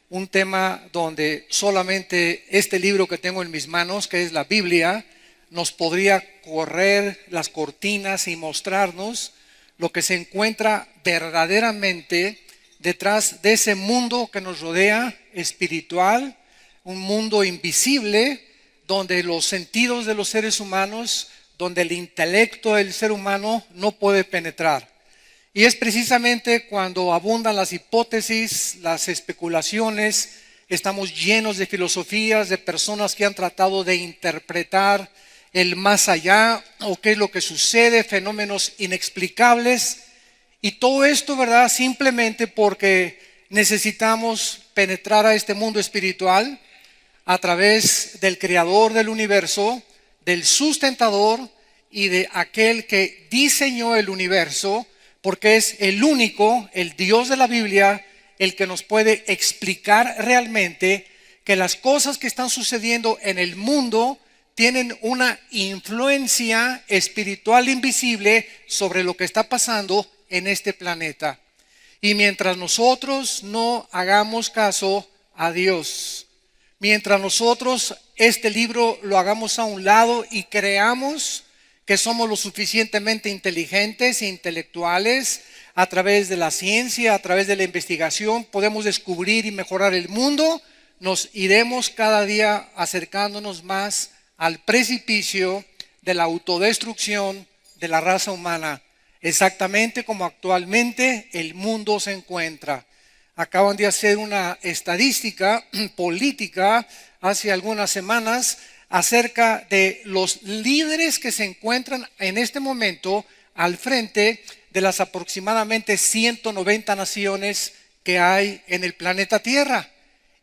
un tema donde solamente este libro que tengo en mis manos, que es la Biblia, nos podría correr las cortinas y mostrarnos lo que se encuentra verdaderamente detrás de ese mundo que nos rodea, espiritual, un mundo invisible, donde los sentidos de los seres humanos, donde el intelecto del ser humano no puede penetrar. Y es precisamente cuando abundan las hipótesis, las especulaciones, estamos llenos de filosofías, de personas que han tratado de interpretar el más allá o qué es lo que sucede, fenómenos inexplicables. Y todo esto, ¿verdad? Simplemente porque necesitamos penetrar a este mundo espiritual a través del creador del universo, del sustentador y de aquel que diseñó el universo, porque es el único, el Dios de la Biblia, el que nos puede explicar realmente que las cosas que están sucediendo en el mundo tienen una influencia espiritual invisible sobre lo que está pasando en este planeta. Y mientras nosotros no hagamos caso a Dios, mientras nosotros este libro lo hagamos a un lado y creamos que somos lo suficientemente inteligentes e intelectuales, a través de la ciencia, a través de la investigación, podemos descubrir y mejorar el mundo, nos iremos cada día acercándonos más al precipicio de la autodestrucción de la raza humana, exactamente como actualmente el mundo se encuentra. Acaban de hacer una estadística política hace algunas semanas acerca de los líderes que se encuentran en este momento al frente de las aproximadamente 190 naciones que hay en el planeta Tierra.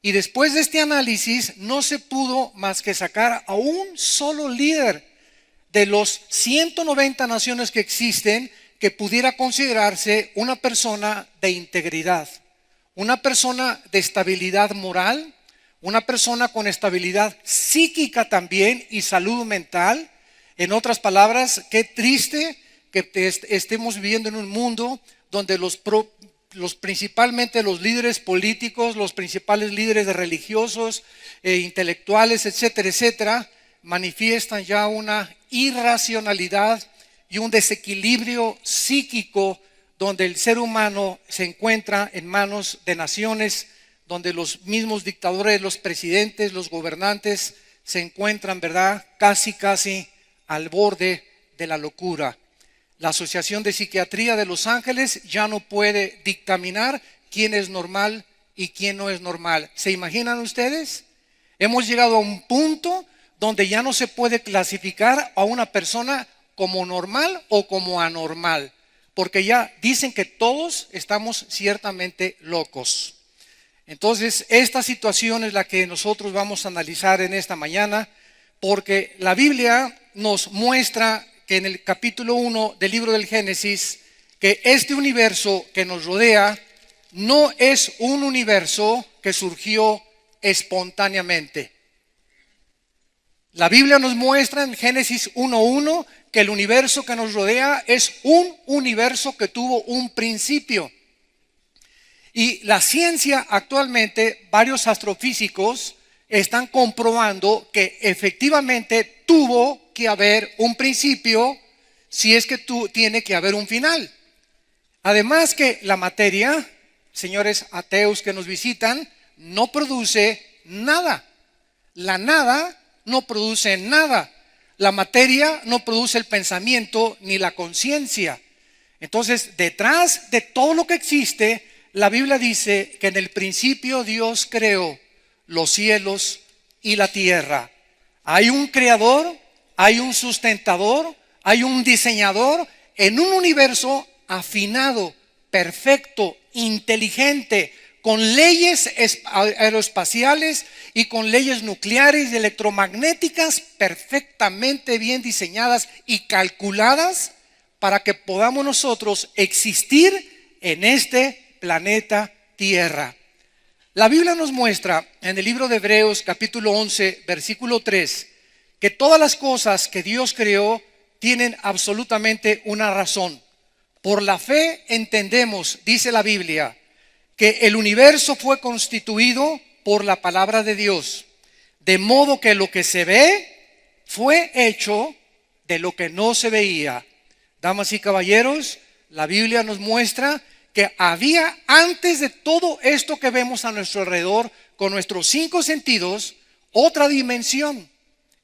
Y después de este análisis no se pudo más que sacar a un solo líder de los 190 naciones que existen que pudiera considerarse una persona de integridad, una persona de estabilidad moral, una persona con estabilidad psíquica también y salud mental. En otras palabras, qué triste que estemos viviendo en un mundo donde principalmente los líderes políticos, los principales líderes religiosos, intelectuales, etcétera, etcétera, manifiestan ya una irracionalidad y un desequilibrio psíquico donde el ser humano se encuentra en manos de naciones, donde los mismos dictadores, los presidentes, los gobernantes se encuentran, ¿verdad?, casi al borde de la locura. La Asociación de Psiquiatría de Los Ángeles ya no puede dictaminar quién es normal y quién no es normal. ¿Se imaginan ustedes? Hemos llegado a un punto donde ya no se puede clasificar a una persona como normal o como anormal, porque ya dicen que todos estamos ciertamente locos. Entonces, esta situación es la que nosotros vamos a analizar en esta mañana, porque la Biblia nos muestra que en el capítulo 1 del libro del Génesis, que este universo que nos rodea no es un universo que surgió espontáneamente. La Biblia nos muestra en Génesis 1:1 que el universo que nos rodea es un universo que tuvo un principio. Y la ciencia actualmente, varios astrofísicos están comprobando que efectivamente tuvo que haber un principio, si es que tiene que haber un final. Además que la materia, señores ateos que nos visitan, no produce nada. La nada no produce nada. La materia no produce el pensamiento ni la conciencia. Entonces, detrás de todo lo que existe, la Biblia dice que en el principio Dios creó los cielos y la tierra. Hay un creador, hay un sustentador, hay un diseñador en un universo afinado, perfecto, inteligente, con leyes aeroespaciales y con leyes nucleares y electromagnéticas perfectamente bien diseñadas y calculadas para que podamos nosotros existir en este planeta Tierra. La Biblia nos muestra en el libro de Hebreos capítulo 11 versículo 3 que todas las cosas que Dios creó tienen absolutamente una razón. Por la fe entendemos, dice la Biblia, que el universo fue constituido por la palabra de Dios, de modo que lo que se ve fue hecho de lo que no se veía. Damas y caballeros, la Biblia nos muestra que había, antes de todo esto que vemos a nuestro alrededor con nuestros 5 sentidos, otra dimensión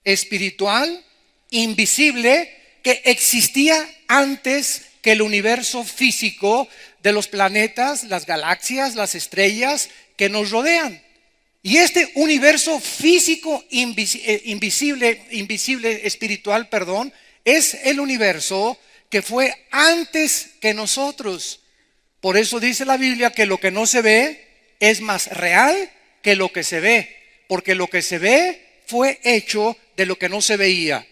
espiritual, invisible, que existía antes que el universo físico de los planetas, las galaxias, las estrellas que nos rodean. Y este universo físico invisible espiritual, es el universo que fue antes que nosotros. Por eso dice la Biblia que lo que no se ve es más real que lo que se ve, porque lo que se ve fue hecho de lo que no se veía.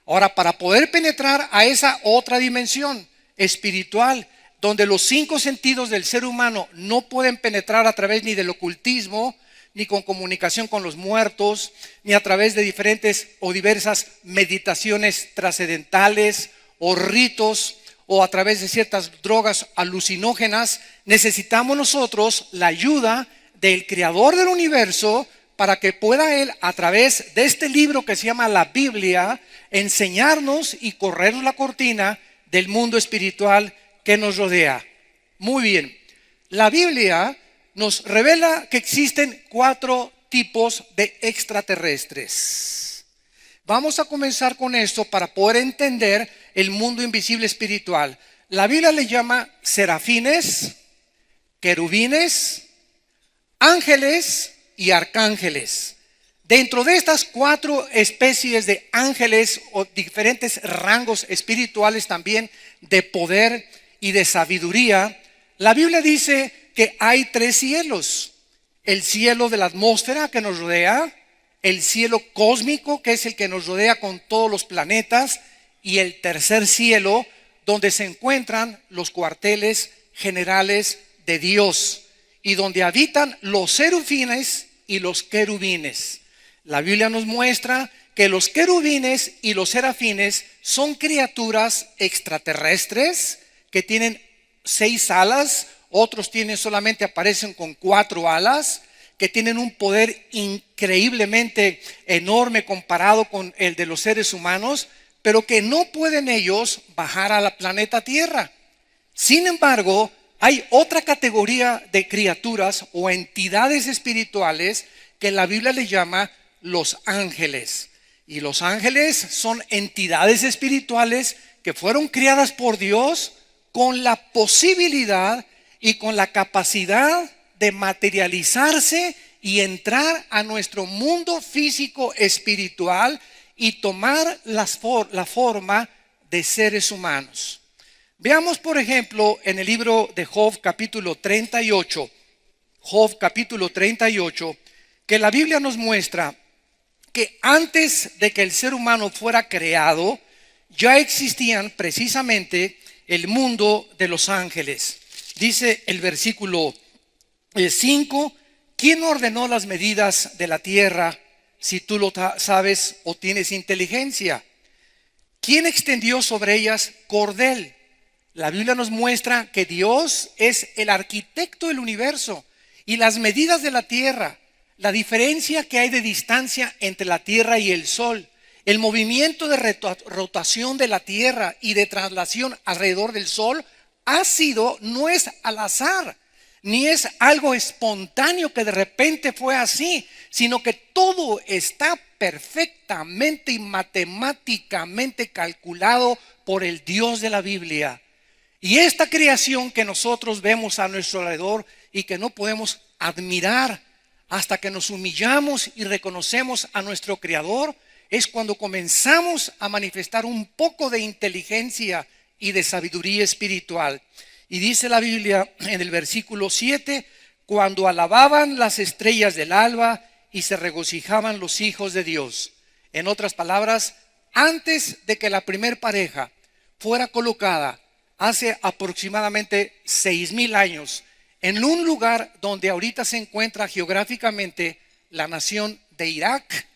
Ahora, para poder penetrar a esa otra dimensión espiritual, donde los 5 sentidos del ser humano no pueden penetrar a través ni del ocultismo, ni con comunicación con los muertos, ni a través de diferentes o diversas meditaciones trascendentales o ritos, o a través de ciertas drogas alucinógenas, necesitamos nosotros la ayuda del creador del universo para que pueda él, a través de este libro que se llama la Biblia, enseñarnos y corrernos la cortina del mundo espiritual que nos rodea. Muy bien, la Biblia nos revela que existen 4 tipos de extraterrestres. Vamos a comenzar con esto para poder entender el mundo invisible espiritual. La Biblia le llama serafines, querubines, ángeles y arcángeles. Dentro de estas 4 especies de ángeles o diferentes rangos espirituales también de poder y de sabiduría, la Biblia dice que hay 3 cielos: el cielo de la atmósfera que nos rodea, el cielo cósmico que es el que nos rodea con todos los planetas, y el tercer cielo donde se encuentran los cuarteles generales de Dios y donde habitan los serafines y los querubines. La Biblia nos muestra que los querubines y los serafines son criaturas extraterrestres que tienen 6 alas. Otros solamente aparecen con 4 alas, que tienen un poder increíblemente enorme comparado con el de los seres humanos, pero que no pueden ellos bajar a la planeta Tierra. Sin embargo, hay otra categoría de criaturas o entidades espirituales que la Biblia le llama los ángeles. Y los ángeles son entidades espirituales que fueron creadas por Dios con la posibilidad y con la capacidad de materializarse y entrar a nuestro mundo físico espiritual y tomar la forma de seres humanos. Veamos, por ejemplo, en el libro de Job capítulo 38, que la Biblia nos muestra que antes de que el ser humano fuera creado, ya existían precisamente el mundo de los ángeles. Dice el versículo 5, ¿quién ordenó las medidas de la tierra si tú lo sabes o tienes inteligencia? ¿Quién extendió sobre ellas cordel? La Biblia nos muestra que Dios es el arquitecto del universo y las medidas de la tierra, la diferencia que hay de distancia entre la tierra y el sol, el movimiento de rotación de la tierra y de traslación alrededor del sol no es al azar, ni es algo espontáneo que de repente fue así, sino que todo está perfectamente y matemáticamente calculado por el Dios de la Biblia. Y esta creación que nosotros vemos a nuestro alrededor y que no podemos admirar hasta que nos humillamos y reconocemos a nuestro Creador, es cuando comenzamos a manifestar un poco de inteligencia y de sabiduría espiritual. Y dice la Biblia en el versículo 7, cuando alababan las estrellas del alba y se regocijaban los hijos de Dios. En otras palabras, antes de que la primer pareja fuera colocada hace aproximadamente 6,000 años en un lugar donde ahorita se encuentra geográficamente la nación de Irak,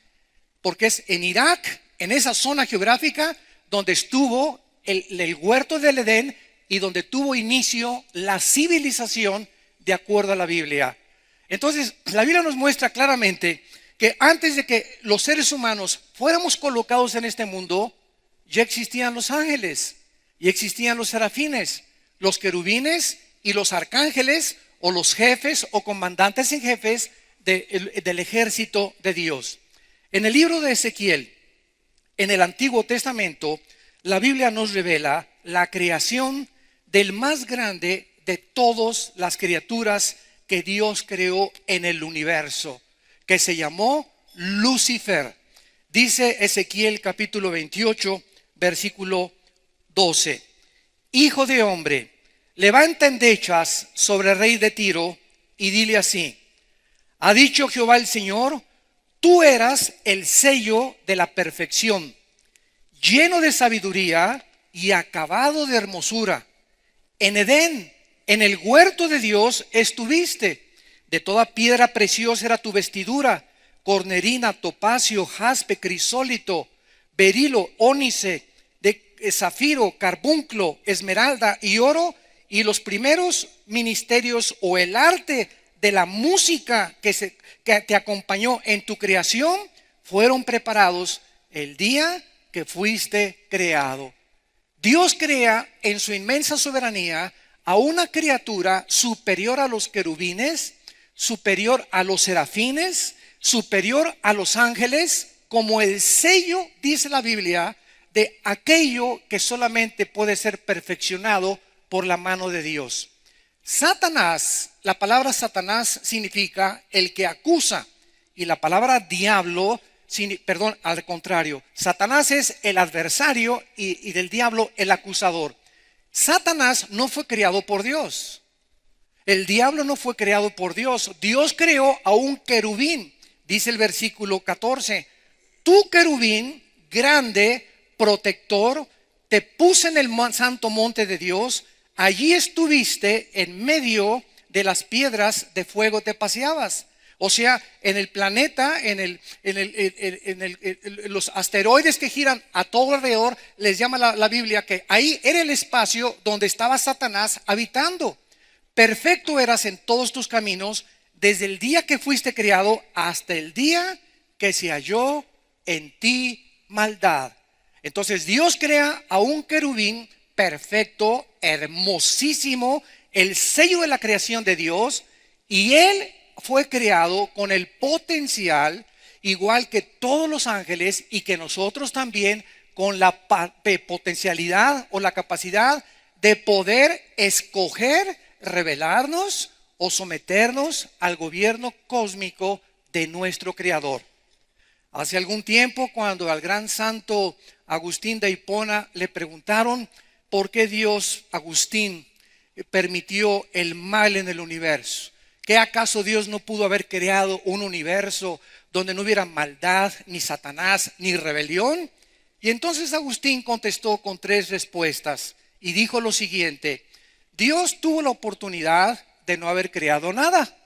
porque es en Irak, en esa zona geográfica donde estuvo el huerto del Edén y donde tuvo inicio la civilización de acuerdo a la Biblia. Entonces, la Biblia nos muestra claramente que antes de que los seres humanos fuéramos colocados en este mundo, ya existían los ángeles, y existían los serafines, los querubines y los arcángeles, o los jefes o comandantes en jefes del ejército de Dios. En el libro de Ezequiel, en el Antiguo Testamento, la Biblia nos revela la creación del más grande de todas las criaturas que Dios creó en el universo, que se llamó Lucifer. Dice Ezequiel capítulo 28, versículo 12: Hijo de hombre, levanta endechas sobre el rey de Tiro y dile así: ha dicho Jehová el Señor, tú eras el sello de la perfección, lleno de sabiduría y acabado de hermosura. En Edén, en el huerto de Dios estuviste. De toda piedra preciosa era tu vestidura: cornerina, topacio, jaspe, crisólito, berilo, ónice, de zafiro, carbunclo, esmeralda y oro. Y los primeros ministerios o el arte de la música que te acompañó en tu creación fueron preparados el día que fuiste creado. Dios crea en su inmensa soberanía a una criatura superior a los querubines, superior a los serafines, superior a los ángeles, como el sello, dice la Biblia, de aquello que solamente puede ser perfeccionado por la mano de Dios. Satanás, la palabra Satanás significa el que acusa, y la palabra diablo, perdón, al contrario, Satanás es el adversario y del diablo el acusador. Satanás no fue creado por Dios. El diablo no fue creado por Dios. Dios creó a un querubín, dice el versículo 14: tu querubín grande, protector, te puse en el santo monte de Dios. Allí estuviste en medio de las piedras de fuego, te paseabas. O sea, en el planeta, los asteroides que giran a todo alrededor, les llama la Biblia que ahí era el espacio donde estaba Satanás habitando. Perfecto eras en todos tus caminos, desde el día que fuiste creado hasta el día que se halló en ti maldad. Entonces Dios crea a un querubín perfecto, hermosísimo, el sello de la creación de Dios, y él fue creado con el potencial, igual que todos los ángeles, y que nosotros también, con la potencialidad o la capacidad de poder escoger, rebelarnos o someternos al gobierno cósmico de nuestro Creador. Hace algún tiempo, cuando al gran santo Agustín de Hipona le preguntaron por qué Dios, Agustín, permitió el mal en el universo. ¿Qué acaso Dios no pudo haber creado un universo donde no hubiera maldad, ni Satanás, ni rebelión? Y entonces Agustín contestó con 3 respuestas y dijo lo siguiente: Dios tuvo la oportunidad de no haber creado nada,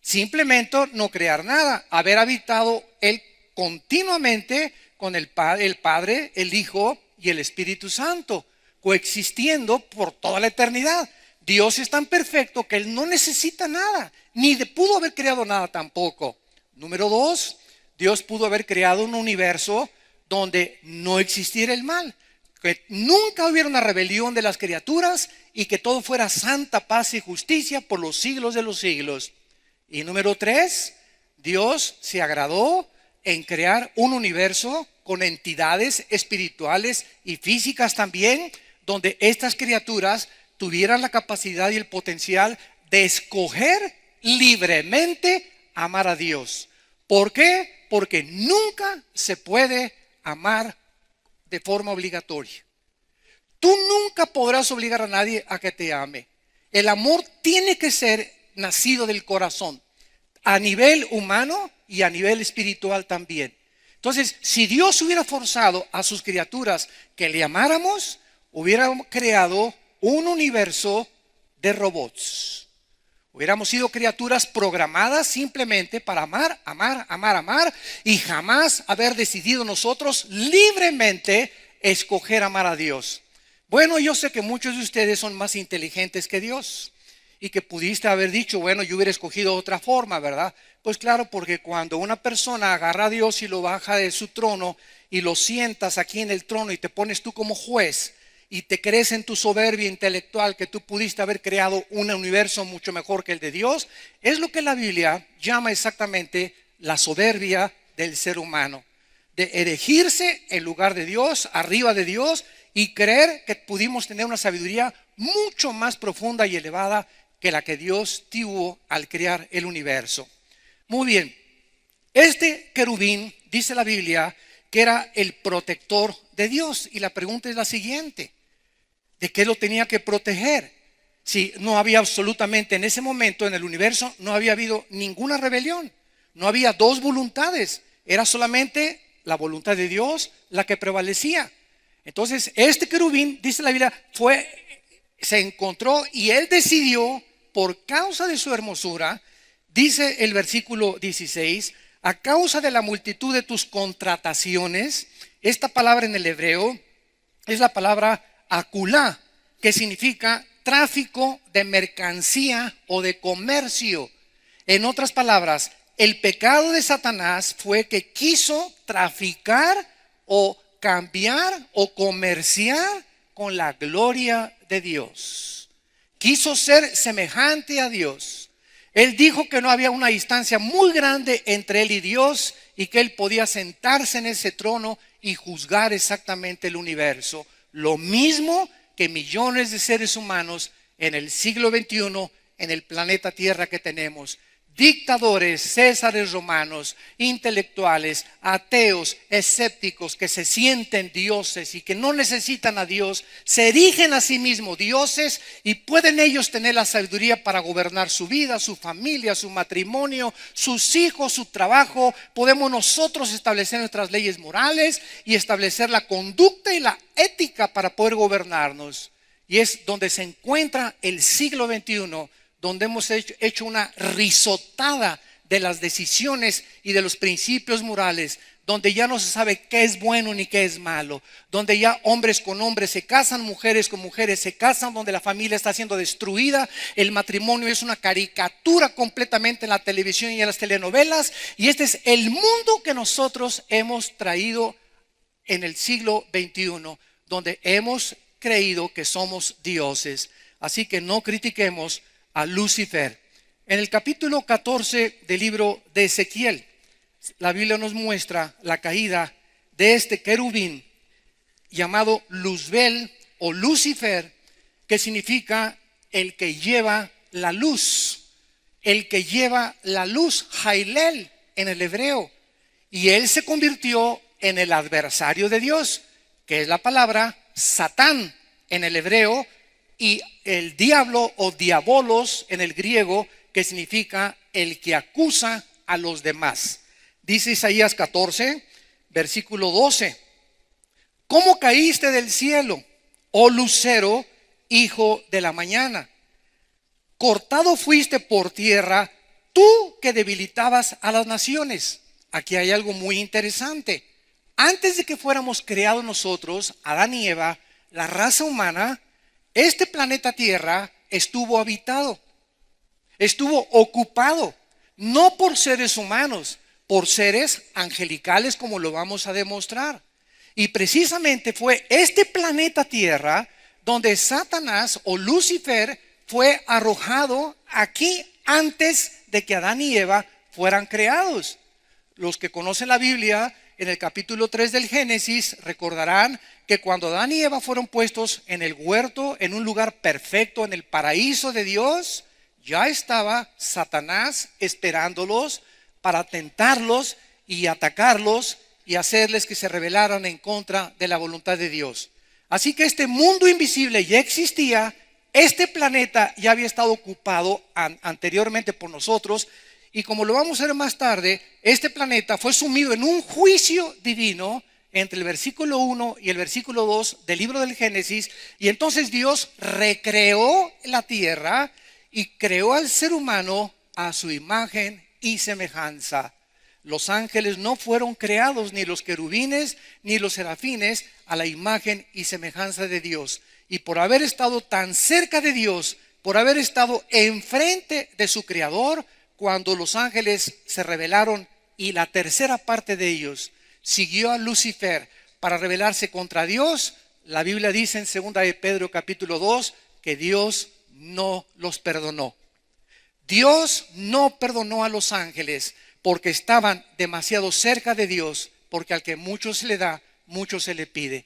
simplemente no crear nada, haber habitado él continuamente con el Padre, el Hijo y el Espíritu Santo, coexistiendo por toda la eternidad. Dios es tan perfecto que Él no necesita nada, ni pudo haber creado nada tampoco. Número 2, Dios pudo haber creado un universo donde no existiera el mal, que nunca hubiera una rebelión de las criaturas y que todo fuera santa paz y justicia por los siglos de los siglos. Y número 3, Dios se agradó en crear un universo con entidades espirituales y físicas también, donde estas criaturas tuvieran la capacidad y el potencial de escoger libremente amar a Dios. ¿Por qué? Porque nunca se puede amar de forma obligatoria. Tú nunca podrás obligar a nadie a que te ame. El amor tiene que ser nacido del corazón, a nivel humano y a nivel espiritual también. Entonces, si Dios hubiera forzado a sus criaturas que le amáramos, hubiera creado un universo de robots. Hubiéramos sido criaturas programadas simplemente para amar, amar, amar, amar, y jamás haber decidido nosotros libremente escoger amar a Dios. Bueno, yo sé que muchos de ustedes son más inteligentes que Dios, y que pudiste haber dicho, bueno, yo hubiera escogido otra forma, ¿verdad? Pues claro, porque cuando una persona agarra a Dios y lo baja de su trono y lo sientas aquí en el trono y te pones tú como juez y te crees en tu soberbia intelectual que tú pudiste haber creado un universo mucho mejor que el de Dios, es lo que la Biblia llama exactamente la soberbia del ser humano, de erigirse en lugar de Dios, arriba de Dios, y creer que pudimos tener una sabiduría mucho más profunda y elevada que la que Dios tuvo al crear el universo. Muy bien, este querubín, dice la Biblia, que era el protector de Dios. Y la pregunta es la siguiente: ¿de qué lo tenía que proteger? Si no había absolutamente en ese momento en el universo, no había habido ninguna rebelión, no había dos voluntades, era solamente la voluntad de Dios la que prevalecía. Entonces este querubín, dice la Biblia, se encontró y él decidió, por causa de su hermosura, dice el versículo 16, a causa de la multitud de tus contrataciones. Esta palabra en el hebreo es la palabra akulá, que significa tráfico de mercancía o de comercio. En otras palabras, el pecado de Satanás fue que quiso traficar o cambiar o comerciar con la gloria de Dios. Quiso ser semejante a Dios. Él dijo que no había una distancia muy grande entre él y Dios y que él podía sentarse en ese trono y juzgar exactamente el universo. Lo mismo que millones de seres humanos en el siglo XXI, en el planeta Tierra que tenemos. Dictadores, césares romanos, intelectuales, ateos, escépticos que se sienten dioses y que no necesitan a Dios, se erigen a sí mismos dioses y pueden ellos tener la sabiduría para gobernar su vida, su familia, su matrimonio, sus hijos, su trabajo. Podemos nosotros establecer nuestras leyes morales y establecer la conducta y la ética para poder gobernarnos. Y es donde se encuentra el siglo XXI, donde hemos hecho una risotada de las decisiones y de los principios morales, donde ya no se sabe qué es bueno ni qué es malo, donde ya hombres con hombres se casan, mujeres con mujeres se casan, donde la familia está siendo destruida, el matrimonio es una caricatura completamente en la televisión y en las telenovelas, y este es el mundo que nosotros hemos traído en el siglo XXI, donde hemos creído que somos dioses. Así que no critiquemos a Lucifer. En el capítulo 14 del libro de Ezequiel, la Biblia nos muestra la caída de este querubín llamado Luzbel o Lucifer, que significa el que lleva la luz, el que lleva la luz, Jailel en el hebreo. Y él se convirtió en el adversario de Dios, que es la palabra Satán en el hebreo, y el diablo o diabolos en el griego, que significa el que acusa a los demás. Dice Isaías 14, versículo 12: ¿cómo caíste del cielo, oh lucero, hijo de la mañana? Cortado fuiste por tierra, tú que debilitabas a las naciones. Aquí hay algo muy interesante. Antes de que fuéramos creados nosotros, Adán y Eva, la raza humana, este planeta Tierra estuvo habitado, estuvo ocupado, no por seres humanos, por seres angelicales, como lo vamos a demostrar. Y precisamente fue este planeta Tierra donde Satanás o Lucifer fue arrojado aquí antes de que Adán y Eva fueran creados. Los que conocen la Biblia, en el capítulo 3 del Génesis, recordarán que cuando Adán y Eva fueron puestos en el huerto, en un lugar perfecto, en el paraíso de Dios, ya estaba Satanás esperándolos para tentarlos y atacarlos y hacerles que se rebelaran en contra de la voluntad de Dios. Así que este mundo invisible ya existía, este planeta ya había estado ocupado anteriormente por nosotros, y como lo vamos a ver más tarde, este planeta fue sumido en un juicio divino entre el versículo 1 y el versículo 2 del libro del Génesis, y entonces Dios recreó la tierra y creó al ser humano a su imagen y semejanza. Los ángeles no fueron creados, ni los querubines ni los serafines, a la imagen y semejanza de Dios. Y por haber estado tan cerca de Dios, por haber estado enfrente de su Creador cuando los ángeles se rebelaron y la tercera parte de ellos siguió a Lucifer para rebelarse contra Dios. La Biblia dice en 2 de Pedro capítulo 2 que Dios no los perdonó. Dios no perdonó a los ángeles porque estaban demasiado cerca de Dios, porque al que mucho se le da, mucho se le pide.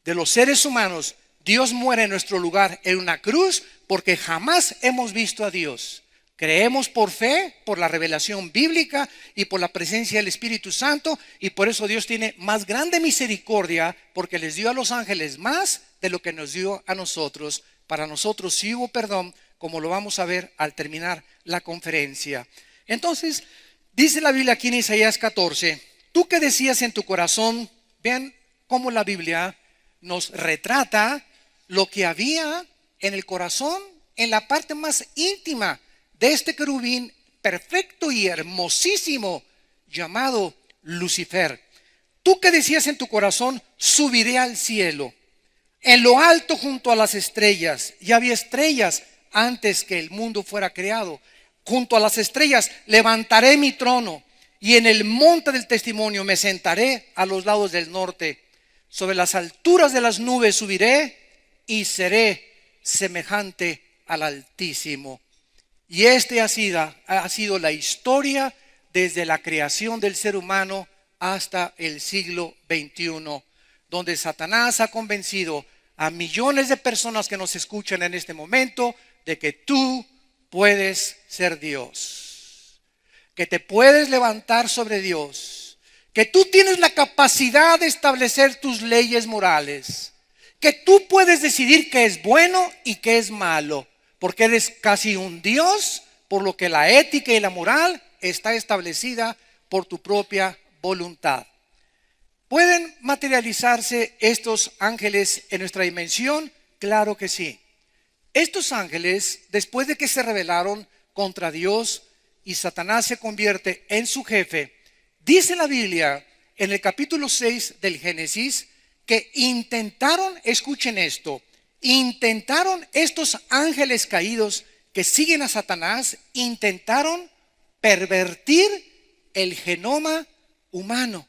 De los seres humanos, Dios muere en nuestro lugar en una cruz porque jamás hemos visto a Dios. Creemos por fe, por la revelación bíblica y por la presencia del Espíritu Santo, y por eso Dios tiene más grande misericordia porque les dio a los ángeles más de lo que nos dio a nosotros. Para nosotros sí hubo perdón, como lo vamos a ver al terminar la conferencia. Entonces, dice la Biblia aquí en Isaías 14, tú que decías en tu corazón, vean cómo la Biblia nos retrata lo que había en el corazón, en la parte más íntima de este querubín perfecto y hermosísimo llamado Lucifer. Tú que decías en tu corazón, subiré al cielo, en lo alto junto a las estrellas. Ya había estrellas antes que el mundo fuera creado. Junto a las estrellas levantaré mi trono, y en el monte del testimonio me sentaré a los lados del norte. Sobre las alturas de las nubes subiré y seré semejante al Altísimo. Y ha sido la historia desde la creación del ser humano hasta el siglo XXI, donde Satanás ha convencido a millones de personas que nos escuchan en este momento de que tú puedes ser Dios, que te puedes levantar sobre Dios, que tú tienes la capacidad de establecer tus leyes morales, que tú puedes decidir qué es bueno y qué es malo, porque eres casi un Dios, por lo que la ética y la moral está establecida por tu propia voluntad. ¿Pueden materializarse estos ángeles en nuestra dimensión? Claro que sí. Estos ángeles, después de que se rebelaron contra Dios y Satanás se convierte en su jefe, dice la Biblia en el capítulo 6 del Génesis que intentaron, escuchen esto, intentaron estos ángeles caídos que siguen a Satanás, intentaron pervertir el genoma humano.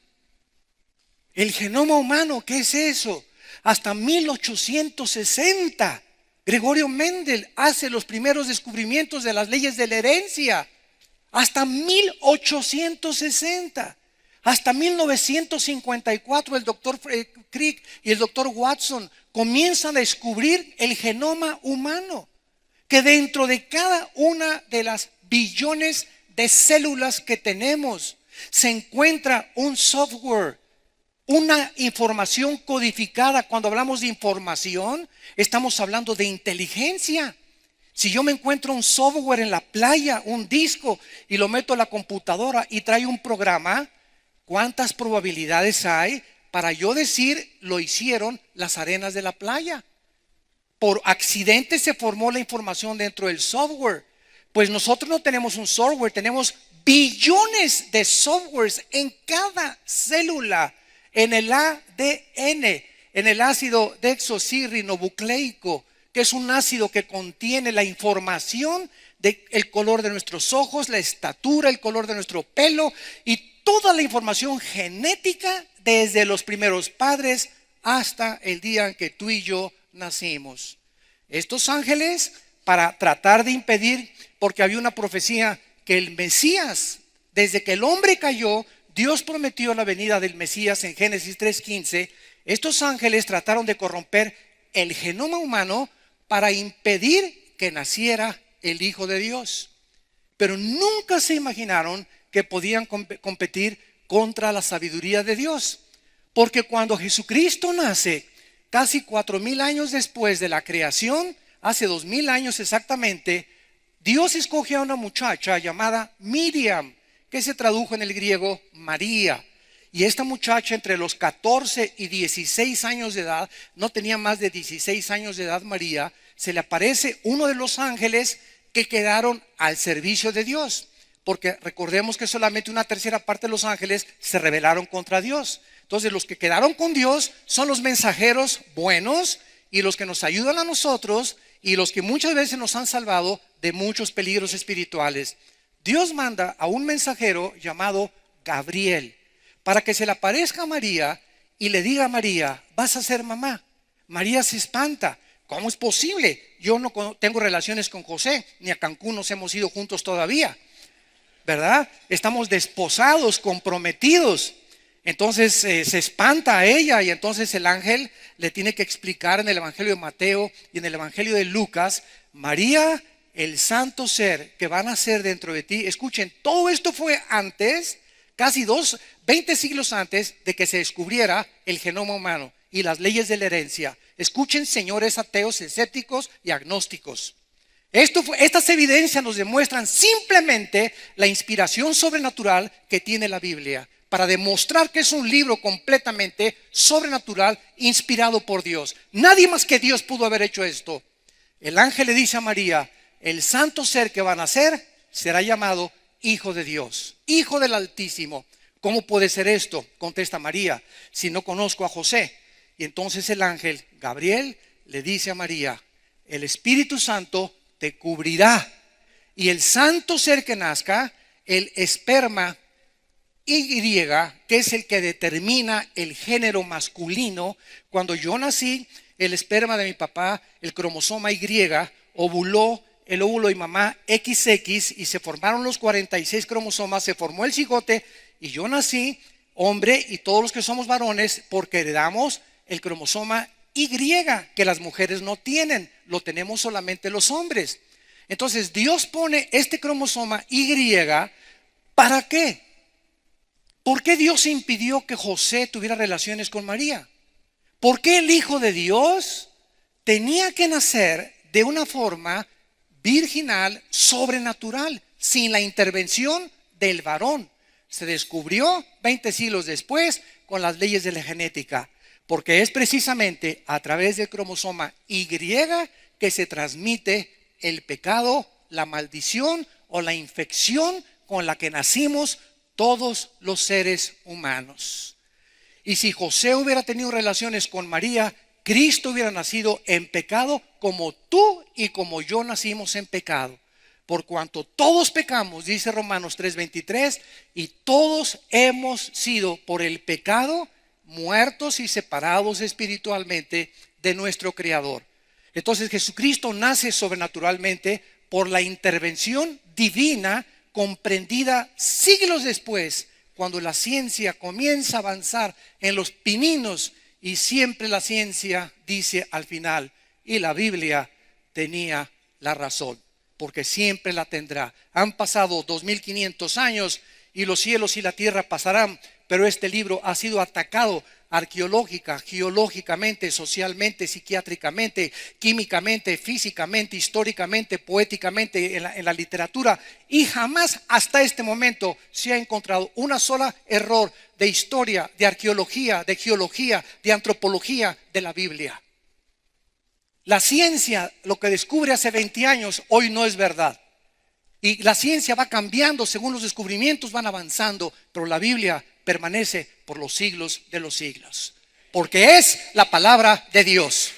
El genoma humano, ¿qué es eso? Hasta 1860, Gregorio Mendel hace los primeros descubrimientos de las leyes de la herencia. Hasta 1860. Hasta 1954 el doctor Crick y el doctor Watson comienzan a descubrir el genoma humano, que dentro de cada una de las billones de células que tenemos se encuentra un software, una información codificada. Cuando hablamos de información, estamos hablando de inteligencia. Si yo me encuentro un software en la playa, un disco, y lo meto a la computadora y trae un programa, ¿cuántas probabilidades hay para yo decir lo hicieron las arenas de la playa? Por accidente se formó la información dentro del software. Pues nosotros no tenemos un software, tenemos billones de softwares en cada célula, en el ADN, en el ácido desoxirribonucleico, que es un ácido que contiene la información del color de nuestros ojos, la estatura, el color de nuestro pelo y toda la información genética desde los primeros padres hasta el día en que tú y yo nacimos. Estos ángeles, para tratar de impedir, porque había una profecía que el Mesías, desde que el hombre cayó, Dios prometió la venida del Mesías en Génesis 3:15. Estos ángeles trataron de corromper el genoma humano para impedir que naciera el Hijo de Dios. Pero nunca se imaginaron que podían competir contra la sabiduría de Dios. Porque cuando Jesucristo nace, casi 4,000 años después de la creación, hace 2,000 años exactamente, Dios escoge a una muchacha llamada Miriam, que se tradujo en el griego María. Y esta muchacha, entre los 14 y 16 años de edad, no tenía más de 16 años de edad María, se le aparece uno de los ángeles que quedaron al servicio de Dios. Porque recordemos que solamente una tercera parte de los ángeles se rebelaron contra Dios. Entonces los que quedaron con Dios son los mensajeros buenos y los que nos ayudan a nosotros y los que muchas veces nos han salvado de muchos peligros espirituales. Dios manda a un mensajero llamado Gabriel para que se le aparezca a María y le diga a María: vas a ser mamá. María se espanta. ¿Cómo es posible? Yo no tengo relaciones con José, ni a Cancún nos hemos ido juntos todavía, ¿verdad? Estamos desposados, comprometidos. Entonces se espanta a ella, y entonces el ángel le tiene que explicar en el Evangelio de Mateo y en el Evangelio de Lucas: María, el santo ser que van a nacer dentro de ti. Escuchen, todo esto fue antes, casi 20 siglos antes de que se descubriera el genoma humano y las leyes de la herencia. Escuchen, señores ateos, escépticos y agnósticos. Estas evidencias nos demuestran simplemente la inspiración sobrenatural que tiene la Biblia, para demostrar que es un libro completamente sobrenatural, inspirado por Dios. Nadie más que Dios pudo haber hecho esto. El ángel le dice a María: el santo ser que va a nacer será llamado Hijo de Dios, Hijo del Altísimo. ¿Cómo puede ser esto?, contesta María, si no conozco a José. Y entonces el ángel Gabriel le dice a María: el Espíritu Santo te cubrirá, y el santo ser que nazca, el esperma Y, que es el que determina el género masculino. Cuando yo nací, el esperma de mi papá, el cromosoma Y, ovuló el óvulo de mamá XX, y se formaron los 46 cromosomas, se formó el cigote, y yo nací hombre, y todos los que somos varones, porque heredamos el cromosoma Y, que las mujeres no tienen, lo tenemos solamente los hombres. Entonces Dios pone este cromosoma Y, ¿para qué? ¿Por qué Dios impidió que José tuviera relaciones con María? ¿Por qué el Hijo de Dios tenía que nacer de una forma virginal, sobrenatural, sin la intervención del varón? Se descubrió 20 siglos después con las leyes de la genética, porque es precisamente a través del cromosoma Y que se transmite el pecado, la maldición o la infección con la que nacimos todos los seres humanos. Y si José hubiera tenido relaciones con María, Cristo hubiera nacido en pecado, como tú y como yo nacimos en pecado. Por cuanto todos pecamos, dice Romanos 3:23, y todos hemos sido por el pecado muertos y separados espiritualmente de nuestro Creador. Entonces Jesucristo nace sobrenaturalmente por la intervención divina, comprendida siglos después, cuando la ciencia comienza a avanzar en los pininos, y siempre la ciencia dice al final: y la Biblia tenía la razón, porque siempre la tendrá. Han pasado 2500 años y los cielos y la tierra pasarán, pero este libro ha sido atacado arqueológica, geológicamente, socialmente, psiquiátricamente, químicamente, físicamente, históricamente, poéticamente, en la literatura, y jamás hasta este momento se ha encontrado una sola error de historia, de arqueología, de geología, de antropología de la Biblia. La ciencia, lo que descubre hace 20 años, hoy no es verdad. Y la ciencia va cambiando según los descubrimientos van avanzando, pero la Biblia permanece por los siglos de los siglos, porque es la palabra de Dios.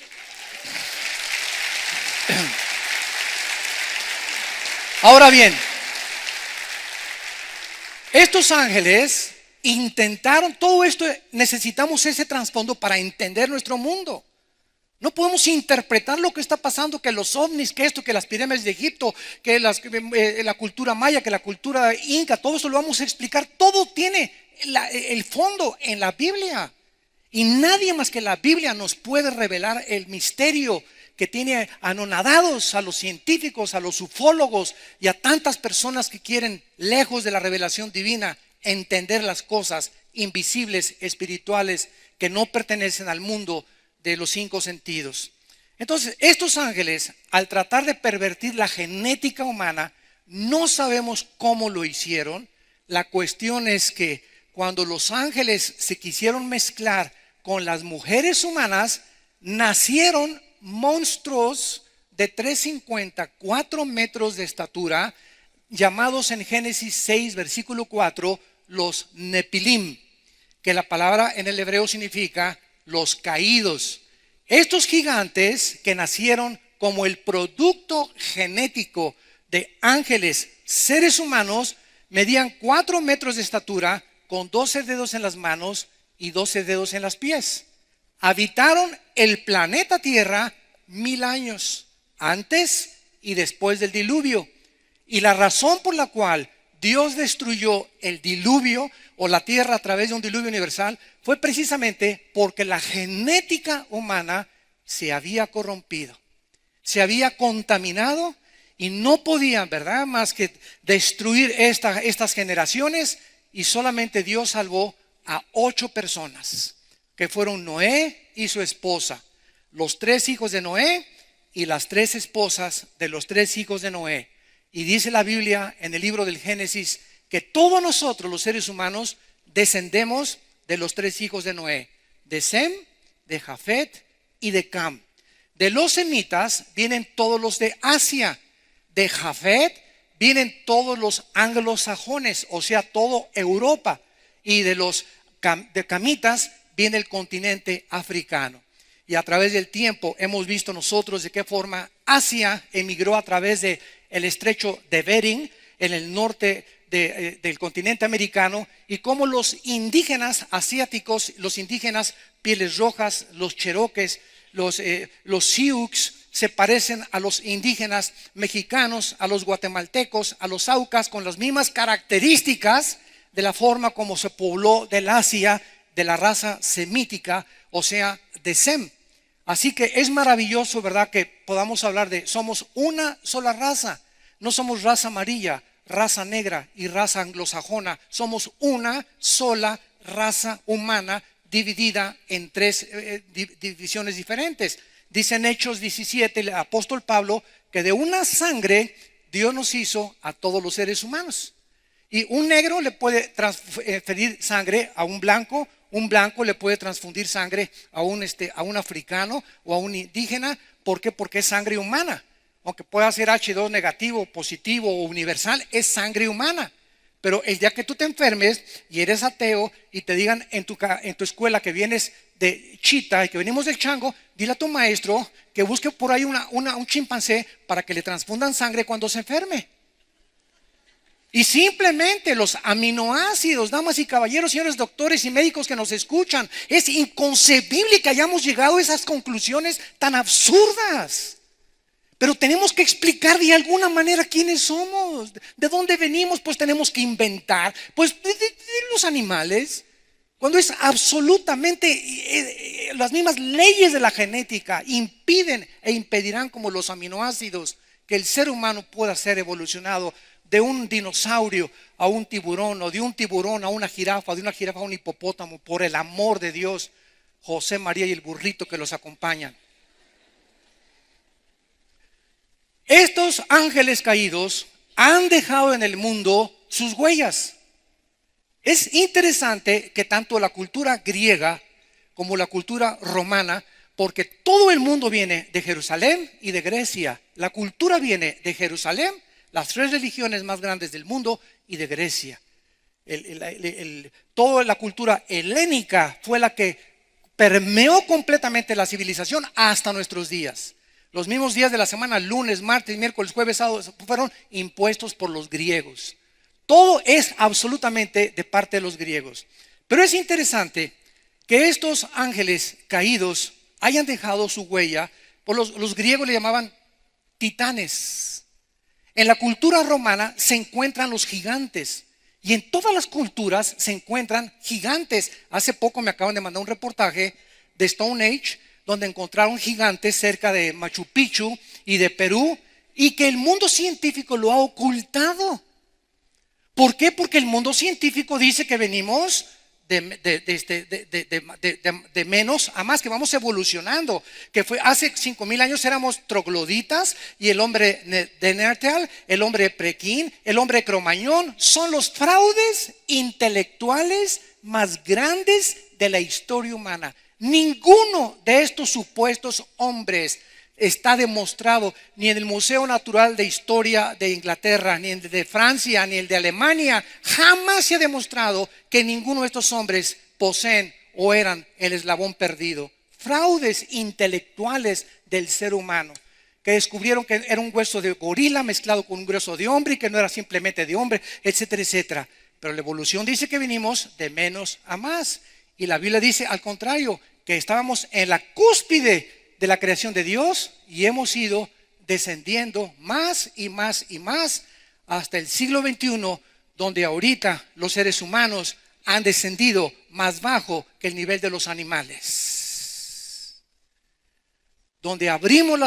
Ahora bien, estos ángeles intentaron, todo esto necesitamos ese trasfondo para entender nuestro mundo. No podemos interpretar lo que está pasando, que los ovnis, que esto, que las pirámides de Egipto, que la cultura maya, que la cultura inca, todo eso lo vamos a explicar. Todo tiene el fondo en la Biblia, y nadie más que la Biblia nos puede revelar el misterio que tiene anonadados a los científicos, a los ufólogos y a tantas personas que quieren, lejos de la revelación divina, entender las cosas invisibles, espirituales, que no pertenecen al mundo de los 5 sentidos. Entonces, estos ángeles, al tratar de pervertir la genética humana, no sabemos cómo lo hicieron. La cuestión es que cuando los ángeles se quisieron mezclar con las mujeres humanas, nacieron monstruos de 350, 4 metros de estatura, llamados en Génesis 6, versículo 4, los Nepilim, que la palabra en el hebreo significa los caídos. Estos gigantes que nacieron como el producto genético de ángeles, seres humanos, medían 4 metros de estatura, con 12 dedos en las manos y 12 dedos en los pies. Habitaron el planeta Tierra 1000 años, antes y después del diluvio. Y la razón por la cual Dios destruyó el diluvio o la tierra a través de un diluvio universal fue precisamente porque la genética humana se había corrompido, se había contaminado y no podían, ¿verdad?, más que destruir estas generaciones, y solamente Dios salvó a 8 personas, que fueron Noé y su esposa, los 3 hijos de Noé y las 3 esposas de los 3 hijos de Noé. Y dice la Biblia en el libro del Génesis que todos nosotros, los seres humanos, descendemos de los 3 hijos de Noé, de Sem, de Jafet y de Cam. De los semitas vienen todos los de Asia. De Jafet vienen todos los anglosajones, o sea, todo Europa. Y de los de camitas viene el continente africano. Y a través del tiempo hemos visto nosotros de qué forma Asia emigró a través de el estrecho de Bering en el norte del continente americano, y cómo los indígenas asiáticos, los indígenas pieles rojas, los cherokees, los sioux, se parecen a los indígenas mexicanos, a los guatemaltecos, a los aucas, con las mismas características de la forma como se pobló del Asia, de la raza semítica, o sea, de Sem. Así que es maravilloso, ¿verdad?, que podamos hablar de somos una sola raza. No somos raza amarilla, raza negra y raza anglosajona. Somos una sola raza humana dividida en 3 divisiones diferentes. Dice en Hechos 17 el apóstol Pablo que de una sangre Dios nos hizo a todos los seres humanos. Y un negro le puede transferir sangre a un blanco le puede transfundir sangre a un africano o a un indígena. ¿Por qué? Porque es sangre humana. Aunque pueda ser H2 negativo, positivo o universal, es sangre humana. Pero el día que tú te enfermes y eres ateo y te digan en tu escuela que vienes de Chita y que venimos del chango, dile a tu maestro que busque por ahí un chimpancé para que le transfundan sangre cuando se enferme. Y simplemente los aminoácidos, damas y caballeros, señores doctores y médicos que nos escuchan, es inconcebible que hayamos llegado a esas conclusiones tan absurdas. Pero tenemos que explicar de alguna manera quiénes somos, de dónde venimos. Pues tenemos que inventar, pues de los animales, cuando es absolutamente las mismas leyes de la genética impiden e impedirán, como los aminoácidos, que el ser humano pueda ser evolucionado de un dinosaurio a un tiburón, o de un tiburón a una jirafa, de una jirafa a un hipopótamo, por el amor de Dios, José, María y el burrito que los acompañan. Estos ángeles caídos han dejado en el mundo sus huellas. Es interesante que tanto la cultura griega como la cultura romana, porque todo el mundo viene de Jerusalén y de Grecia. La cultura viene de Jerusalén, las 3 religiones más grandes del mundo, y de Grecia. Toda la cultura helénica fue la que permeó completamente la civilización hasta nuestros días. Los mismos días de la semana, lunes, martes, miércoles, jueves, sábado, fueron impuestos por los griegos. Todo es absolutamente de parte de los griegos. Pero es interesante que estos ángeles caídos hayan dejado su huella. Por los griegos le llamaban titanes. En la cultura romana se encuentran los gigantes, y en todas las culturas se encuentran gigantes. Hace poco me acaban de mandar un reportaje de Stone Age, donde encontraron gigantes cerca de Machu Picchu y de Perú, y que el mundo científico lo ha ocultado. ¿Por qué? Porque el mundo científico dice que venimos de menos a más, que vamos evolucionando, que fue hace 5000 años éramos trogloditas, y el hombre de Neandertal, el hombre prequín, el hombre cromañón son los fraudes intelectuales más grandes de la historia humana. Ninguno de estos supuestos hombres está demostrado ni en el Museo Natural de Historia de Inglaterra, ni en el de Francia, ni el de Alemania. Jamás se ha demostrado que ninguno de estos hombres poseen o eran el eslabón perdido. Fraudes intelectuales del ser humano. que descubrieron que era un hueso de gorila mezclado con un hueso de hombre y que no era simplemente de hombre, etcétera, etcétera. Pero la evolución dice que venimos de menos a más. Y la Biblia dice al contrario, que estábamos en la cúspide de la creación de Dios y hemos ido descendiendo más y más y más hasta el siglo XXI, donde ahorita los seres humanos han descendido más bajo que el nivel de los animales. Donde abrimos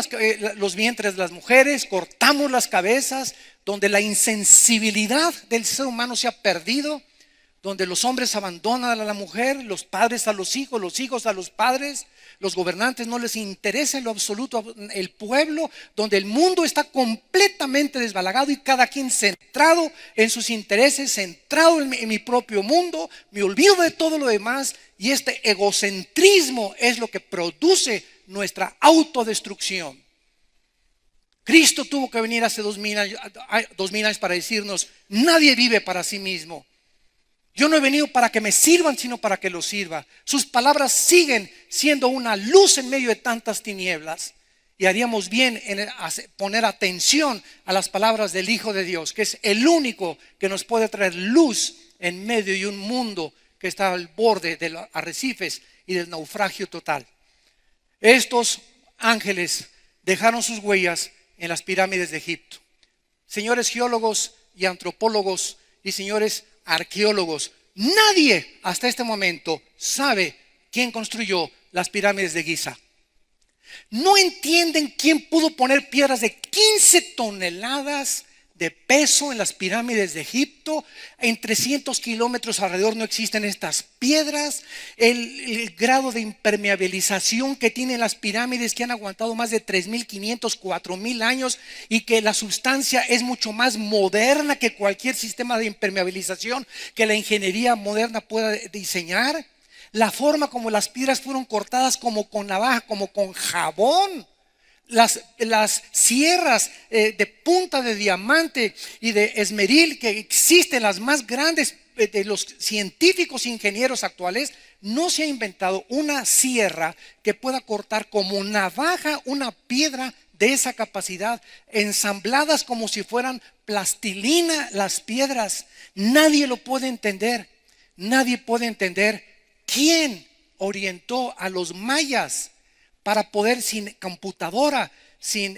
los vientres de las mujeres, cortamos las cabezas, donde la insensibilidad del ser humano se ha perdido, donde los hombres abandonan a la mujer, los padres a los hijos a los padres, los gobernantes no les interesa en lo absoluto el pueblo, donde el mundo está completamente desbalagado y cada quien centrado en sus intereses, centrado en mi propio mundo, me olvido de todo lo demás, y este egocentrismo es lo que produce nuestra autodestrucción. Cristo tuvo que venir hace 2000 años para decirnos: nadie vive para sí mismo. Yo no he venido para que me sirvan, sino para que los sirva. Sus palabras siguen siendo una luz en medio de tantas tinieblas. Y haríamos bien en poner atención a las palabras del Hijo de Dios, que es el único que nos puede traer luz en medio de un mundo que está al borde de los arrecifes y del naufragio total. Estos ángeles dejaron sus huellas en las pirámides de Egipto. Señores geólogos y antropólogos y señores arqueólogos, nadie hasta este momento sabe quién construyó las pirámides de Giza. No entienden quién pudo poner piedras de 15 toneladas de peso en las pirámides de Egipto. En 300 kilómetros alrededor no existen estas piedras. El grado de impermeabilización que tienen las pirámides, que han aguantado más de 3.500, 4.000 años, y que la sustancia es mucho más moderna que cualquier sistema de impermeabilización que la ingeniería moderna pueda diseñar. La forma como las piedras fueron cortadas, como con navaja, como con jabón. Las sierras de punta de diamante y de esmeril que existen, las más grandes de los científicos e ingenieros actuales, no se ha inventado una sierra que pueda cortar como navaja una piedra de esa capacidad, ensambladas como si fueran plastilina las piedras. Nadie lo puede entender. Nadie puede entender quién orientó a los mayas para poder, sin computadora, sin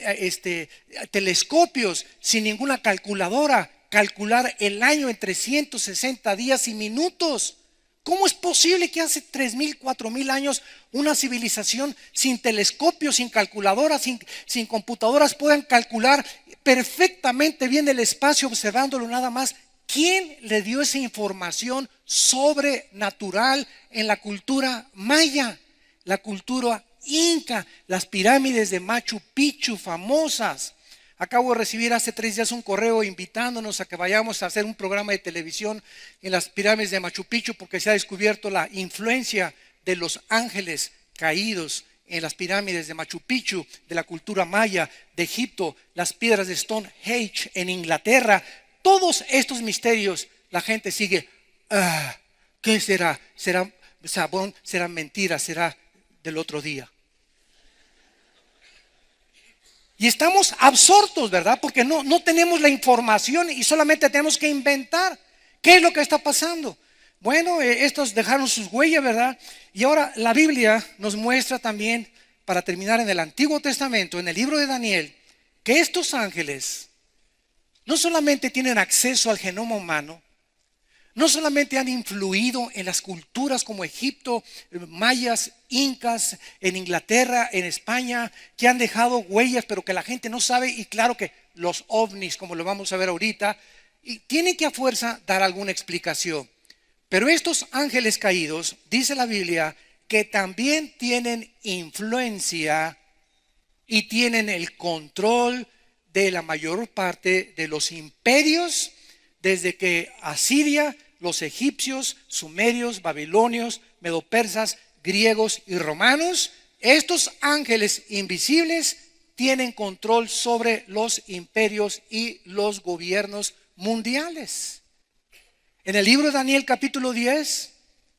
telescopios, sin ninguna calculadora, calcular el año en 360 días y minutos. ¿Cómo es posible que hace 3.000, 4.000 años una civilización sin telescopios, sin calculadoras, sin computadoras puedan calcular perfectamente bien el espacio observándolo nada más? ¿Quién le dio esa información sobrenatural en la cultura maya, la cultura inca, las pirámides de Machu Picchu famosas? Acabo de recibir hace 3 días un correo invitándonos a que vayamos a hacer un programa de televisión en las pirámides de Machu Picchu, porque se ha descubierto la influencia de los ángeles caídos en las pirámides de Machu Picchu, de la cultura maya, de Egipto, las piedras de Stonehenge en Inglaterra. Todos estos misterios la gente sigue. ¿Qué será? ¿Será sabón? ¿Será mentira? ¿Será del otro día? Y estamos absortos, ¿verdad? Porque no tenemos la información y solamente tenemos que inventar. ¿Qué es lo que está pasando? Bueno, estos dejaron sus huellas, ¿verdad? Y ahora la Biblia nos muestra también, para terminar, en el Antiguo Testamento, en el libro de Daniel, que estos ángeles no solamente tienen acceso al genoma humano, no solamente han influido en las culturas como Egipto, mayas, incas, en Inglaterra, en España, que han dejado huellas, pero que la gente no sabe, y claro que los ovnis, como lo vamos a ver ahorita, y tienen que a fuerza dar alguna explicación. Pero estos ángeles caídos, dice la Biblia, que también tienen influencia y tienen el control de la mayor parte de los imperios, desde que Asiria, los egipcios, sumerios, babilonios, medopersas, griegos y romanos. Estos ángeles invisibles tienen control sobre los imperios y los gobiernos mundiales. En el libro de Daniel capítulo 10,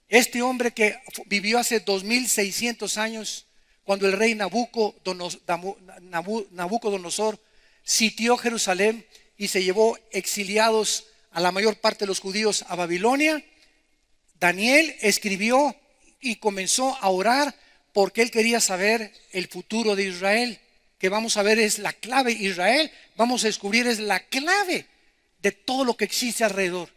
este hombre que vivió hace 2600 años, cuando el rey Nabucodonosor sitió Jerusalén y se llevó exiliados a la mayor parte de los judíos a Babilonia, Daniel escribió y comenzó a orar porque él quería saber el futuro de Israel, que vamos a ver es la clave. Israel, vamos a descubrir, es la clave de todo lo que existe alrededor.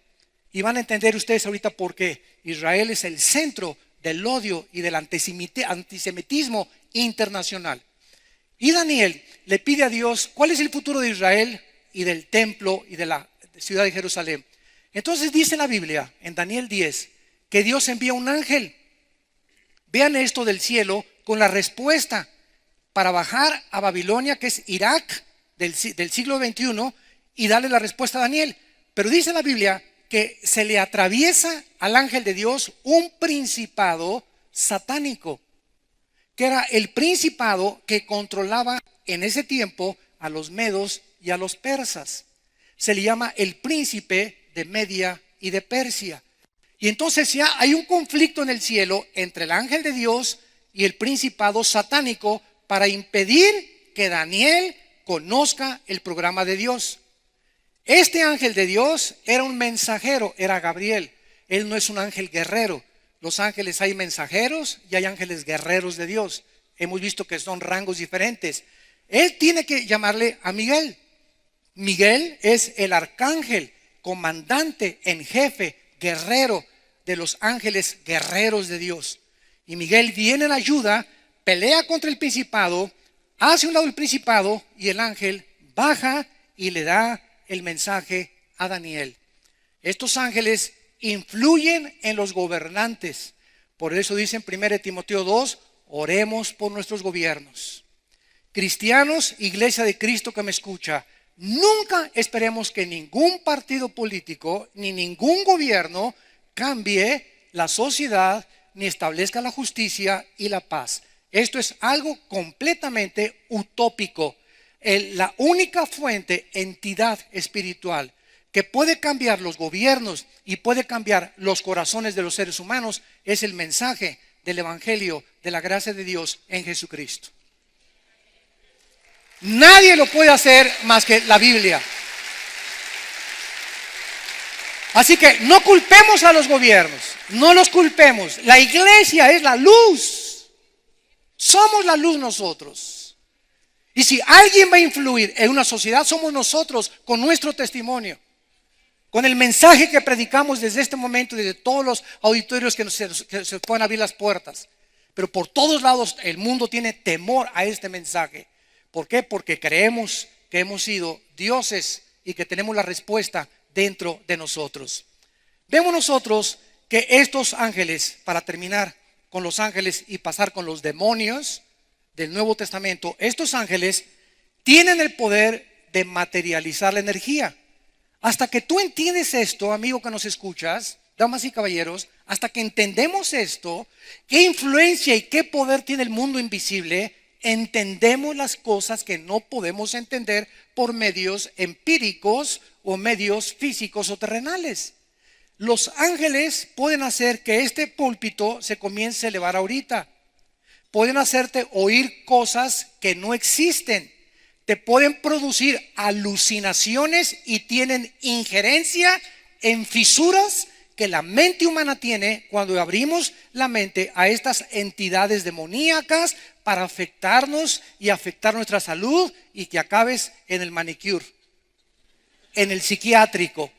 Y van a entender ustedes ahorita por qué Israel es el centro del odio y del antisemitismo internacional. Y Daniel le pide a Dios cuál es el futuro de Israel y del templo y de la ciudad de Jerusalén. Entonces dice la Biblia en Daniel 10 que Dios envía un ángel. Vean esto del cielo con la respuesta para bajar a Babilonia, que es Irak del siglo XXI, y darle la respuesta a Daniel. Pero dice la Biblia que se le atraviesa al ángel de Dios un principado satánico, que era el principado que controlaba en ese tiempo a los medos y a los persas. Se le llama el príncipe de Media y de Persia. Y entonces ya hay un conflicto en el cielo entre el ángel de Dios y el principado satánico para impedir que Daniel conozca el programa de Dios. Este ángel de Dios era un mensajero, era Gabriel. Él no es un ángel guerrero. Los ángeles hay mensajeros y hay ángeles guerreros de Dios. Hemos visto que son rangos diferentes. Él tiene que llamarle a Miguel. Miguel es el arcángel, comandante en jefe, guerrero de los ángeles guerreros de Dios. Y Miguel viene en ayuda, pelea contra el principado, hace un lado el principado y el ángel baja y le da el mensaje a Daniel. Estos ángeles influyen en los gobernantes. Por eso dice en 1 Timoteo 2, oremos por nuestros gobiernos. Cristianos, iglesia de Cristo que me escucha, nunca esperemos que ningún partido político ni ningún gobierno cambie la sociedad ni establezca la justicia y la paz. Esto es algo completamente utópico. La única fuente, entidad espiritual que puede cambiar los gobiernos y puede cambiar los corazones de los seres humanos es el mensaje del evangelio de la gracia de Dios en Jesucristo. Nadie lo puede hacer más que la Biblia. Así que no culpemos a los gobiernos, no los culpemos. La iglesia es la luz. Somos la luz nosotros. Y si alguien va a influir en una sociedad, somos nosotros con nuestro testimonio, con el mensaje que predicamos desde este momento, desde todos los auditorios que se puedan abrir las puertas. Pero por todos lados el mundo tiene temor a este mensaje. ¿Por qué? Porque creemos que hemos sido dioses y que tenemos la respuesta dentro de nosotros. Vemos nosotros que estos ángeles, para terminar con los ángeles y pasar con los demonios del Nuevo Testamento, estos ángeles tienen el poder de materializar la energía. Hasta que tú entiendes esto, amigo que nos escuchas, damas y caballeros, hasta que entendemos esto, qué influencia y qué poder tiene el mundo invisible, entendemos las cosas que no podemos entender por medios empíricos o medios físicos o terrenales. Los ángeles pueden hacer que este púlpito se comience a elevar ahorita. Pueden hacerte oír cosas que no existen. Te pueden producir alucinaciones y tienen injerencia en fisuras que la mente humana tiene cuando abrimos la mente a estas entidades demoníacas para afectarnos y afectar nuestra salud y que acabes en el manicure, en el psiquiátrico.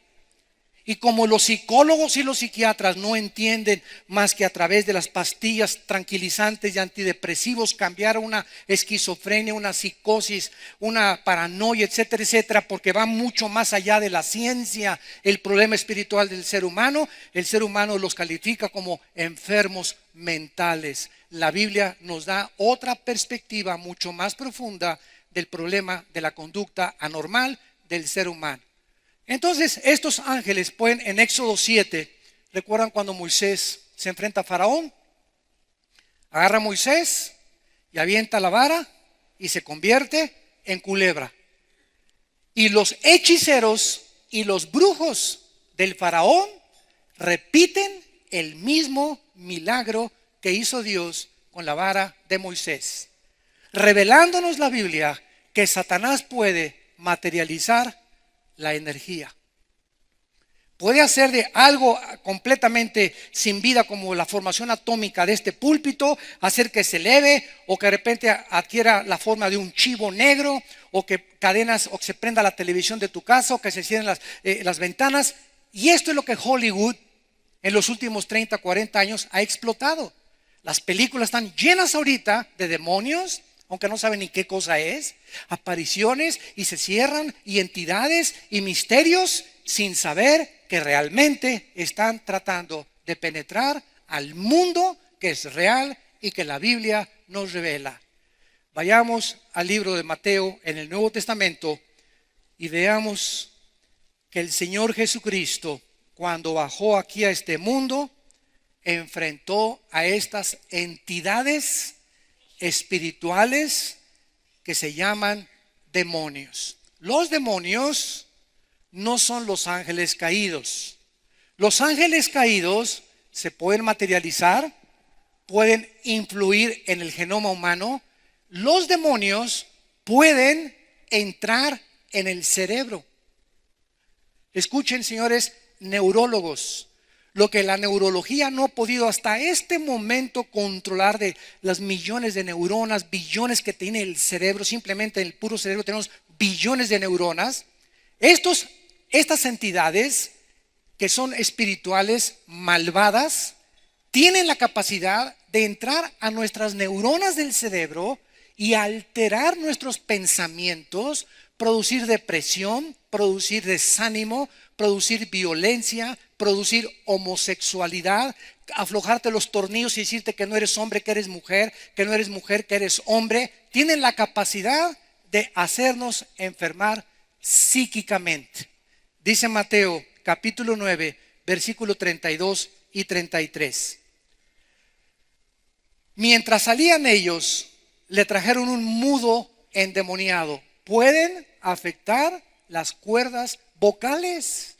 Y como los psicólogos y los psiquiatras no entienden más que a través de las pastillas tranquilizantes y antidepresivos cambiar una esquizofrenia, una psicosis, una paranoia, etcétera, etcétera, porque va mucho más allá de la ciencia, el problema espiritual del ser humano, el ser humano los califica como enfermos mentales. La Biblia nos da otra perspectiva mucho más profunda del problema de la conducta anormal del ser humano. Entonces estos ángeles pueden, en Éxodo 7, ¿recuerdan cuando Moisés se enfrenta a Faraón? Agarra a Moisés y avienta la vara y se convierte en culebra. Y los hechiceros y los brujos del Faraón repiten el mismo milagro que hizo Dios con la vara de Moisés, revelándonos la Biblia que Satanás puede materializar la energía. Puede hacer de algo completamente sin vida, como la formación atómica de este púlpito, hacer que se eleve o que de repente adquiera la forma de un chivo negro, o que cadenas, o que se prenda la televisión de tu casa, o que se cierren las ventanas. Y esto es lo que Hollywood en los últimos 30, 40 años ha explotado. Las películas están llenas ahorita de demonios, aunque no saben ni qué cosa es, apariciones, y se cierran, y entidades y misterios, sin saber que realmente están tratando de penetrar al mundo que es real y que la Biblia nos revela. Vayamos al libro de Mateo en el Nuevo Testamento y veamos que el Señor Jesucristo, cuando bajó aquí a este mundo, enfrentó a estas entidades espirituales que se llaman demonios. Los demonios no son los ángeles caídos. Los ángeles caídos se pueden materializar, pueden influir en el genoma humano. Los demonios pueden entrar en el cerebro. Escuchen, señores neurólogos, lo que la neurología no ha podido hasta este momento controlar, de las millones de neuronas, billones que tiene el cerebro. Simplemente en el puro cerebro tenemos billones de neuronas. Estas entidades que son espirituales, malvadas, tienen la capacidad de entrar a nuestras neuronas del cerebro y alterar nuestros pensamientos, producir depresión, producir desánimo, producir violencia, producir homosexualidad, aflojarte los tornillos y decirte que no eres hombre, que eres mujer, que no eres mujer, que eres hombre. Tienen la capacidad de hacernos enfermar psíquicamente. Dice Mateo capítulo 9, versículo 32 y 33. Mientras salían ellos, le trajeron un mudo endemoniado. Pueden afectar las cuerdas vocales.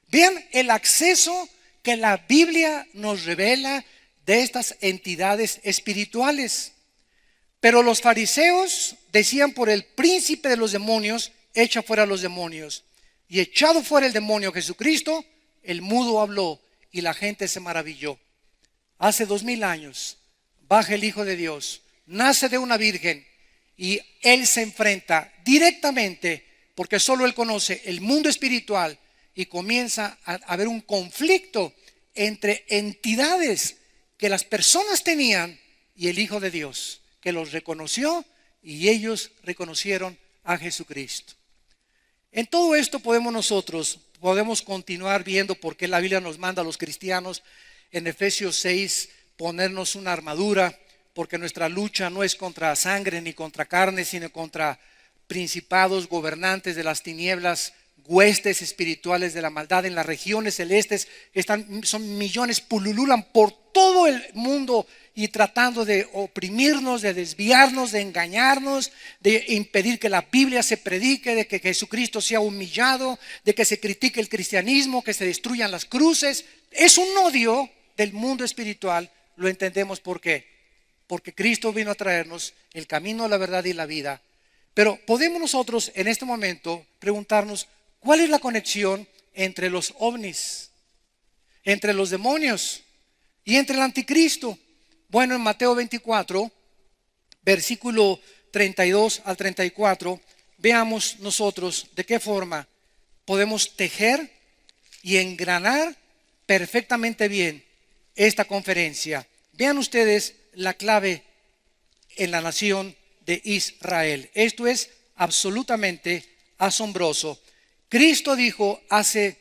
Vean el acceso que la Biblia nos revela de estas entidades espirituales. Pero los fariseos decían: por el príncipe de los demonios, echa fuera a los demonios. Y echado fuera el demonio Jesucristo, el mudo habló y la gente se maravilló. Hace 2000 años baja el Hijo de Dios, nace de una virgen, y Él se enfrenta directamente, porque solo Él conoce el mundo espiritual, y comienza a haber un conflicto entre entidades que las personas tenían y el Hijo de Dios, que los reconoció y ellos reconocieron a Jesucristo. En todo esto podemos continuar viendo por qué la Biblia nos manda a los cristianos en Efesios 6 ponernos una armadura, porque nuestra lucha no es contra sangre ni contra carne, sino contra principados, gobernantes de las tinieblas, huestes espirituales de la maldad en las regiones celestes. Son millones, pululan por todo el mundo y tratando de oprimirnos, de desviarnos, de engañarnos, de impedir que la Biblia se predique, de que Jesucristo sea humillado, de que se critique el cristianismo, que se destruyan las cruces. Es un odio del mundo espiritual. Lo entendemos por qué. Porque Cristo vino a traernos el camino, la verdad y la vida. Pero podemos nosotros en este momento preguntarnos: ¿cuál es la conexión entre los ovnis, entre los demonios y entre el anticristo? Bueno, en Mateo 24, versículo 32 al 34, veamos nosotros de qué forma podemos tejer y engranar perfectamente bien esta conferencia. Vean ustedes la clave en la nación de Israel. Esto es absolutamente asombroso. Cristo dijo hace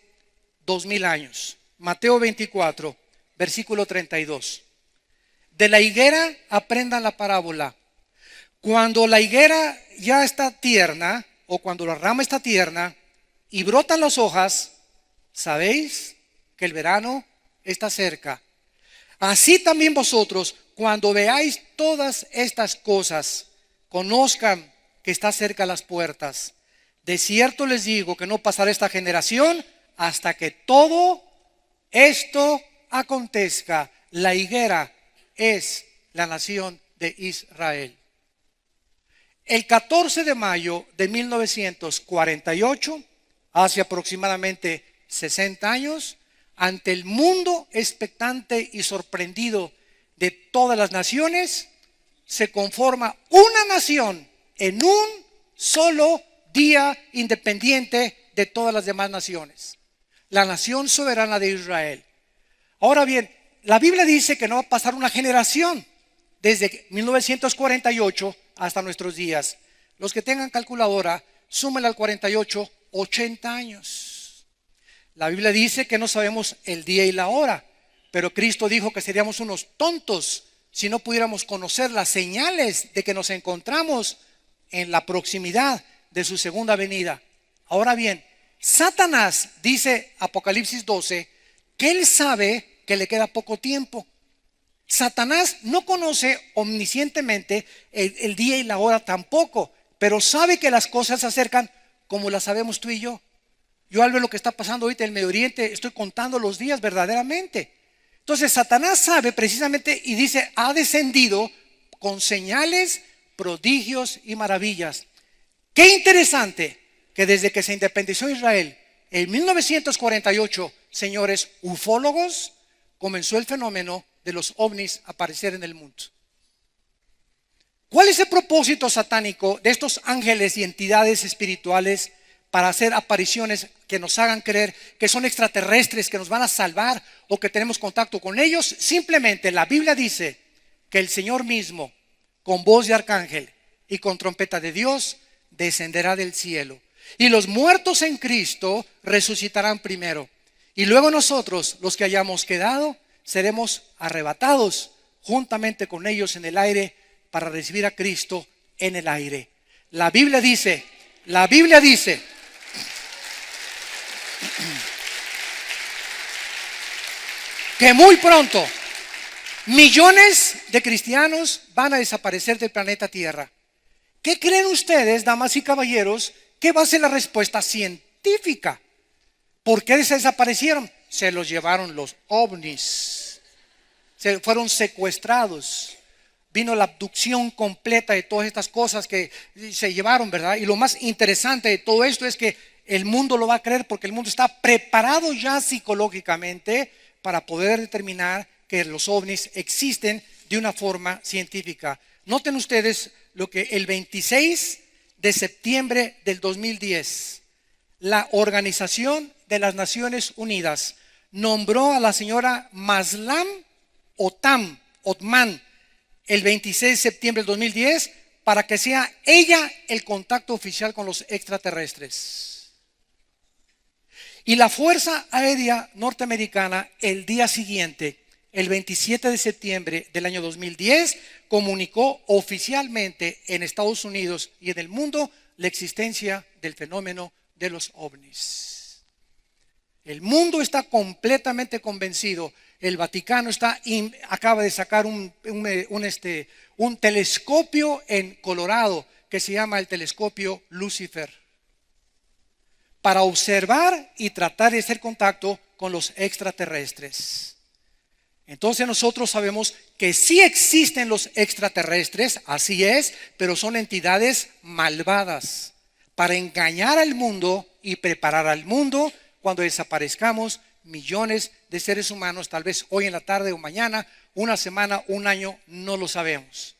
2000 años, Mateo 24, versículo 32. De la higuera aprendan la parábola. Cuando la higuera ya está tierna, o cuando la rama está tierna y brotan las hojas, sabéis que el verano está cerca. Así también vosotros, cuando veáis todas estas cosas, conozcan que está cerca las puertas. De cierto les digo que no pasará esta generación hasta que todo esto acontezca. La higuera es la nación de Israel. El 14 de mayo de 1948, hace aproximadamente 60 años, ante el mundo expectante y sorprendido de todas las naciones, se conforma una nación en un solo día independiente de todas las demás naciones. La nación soberana de Israel. Ahora bien, la Biblia dice que no va a pasar una generación desde 1948 hasta nuestros días. Los que tengan calculadora, súmenle al 48, 80 años. La Biblia dice que no sabemos el día y la hora, pero Cristo dijo que seríamos unos tontos si no pudiéramos conocer las señales de que nos encontramos en la proximidad de su segunda venida. Ahora bien, Satanás dice Apocalipsis 12 que él sabe que le queda poco tiempo. Satanás no conoce omniscientemente el día y la hora tampoco, pero sabe que las cosas se acercan como las sabemos tú y yo. Yo al ver lo que está pasando ahorita en el Medio Oriente, estoy contando los días verdaderamente. Entonces Satanás sabe precisamente y dice, ha descendido con señales, prodigios y maravillas. Qué interesante que desde que se independizó Israel en 1948, señores ufólogos, comenzó el fenómeno de los ovnis a aparecer en el mundo. ¿Cuál es el propósito satánico de estos ángeles y entidades espirituales para hacer apariciones que nos hagan creer que son extraterrestres, que nos van a salvar o que tenemos contacto con ellos? Simplemente la Biblia dice que el Señor mismo, con voz de arcángel y con trompeta de Dios, descenderá del cielo. Y los muertos en Cristo resucitarán primero. Y luego nosotros, los que hayamos quedado, seremos arrebatados juntamente con ellos en el aire para recibir a Cristo en el aire. La Biblia dice que muy pronto millones de cristianos van a desaparecer del planeta Tierra. ¿Qué creen ustedes, damas y caballeros, que va a ser la respuesta científica? ¿Por qué se desaparecieron? Se los llevaron los ovnis. Se fueron secuestrados. Vino la abducción completa de todas estas cosas que se llevaron, ¿verdad? Y lo más interesante de todo esto es que el mundo lo va a creer porque el mundo está preparado ya psicológicamente para poder determinar que los ovnis existen de una forma científica. Noten ustedes lo que el 26 de septiembre del 2010, la Organización de las Naciones Unidas nombró a la señora Maslam Othman el 26 de septiembre del 2010 para que sea ella el contacto oficial con los extraterrestres. Y la Fuerza Aérea Norteamericana el día siguiente, el 27 de septiembre del año 2010, comunicó oficialmente en Estados Unidos y en el mundo la existencia del fenómeno de los ovnis. El mundo está completamente convencido. El Vaticano acaba de sacar un telescopio en Colorado que se llama el telescopio Lucifer, para observar y tratar de hacer contacto con los extraterrestres. Entonces nosotros sabemos que sí existen los extraterrestres, así es, pero son entidades malvadas para engañar al mundo y preparar al mundo cuando desaparezcamos millones de seres humanos, tal vez hoy en la tarde o mañana, una semana, un año, no lo sabemos.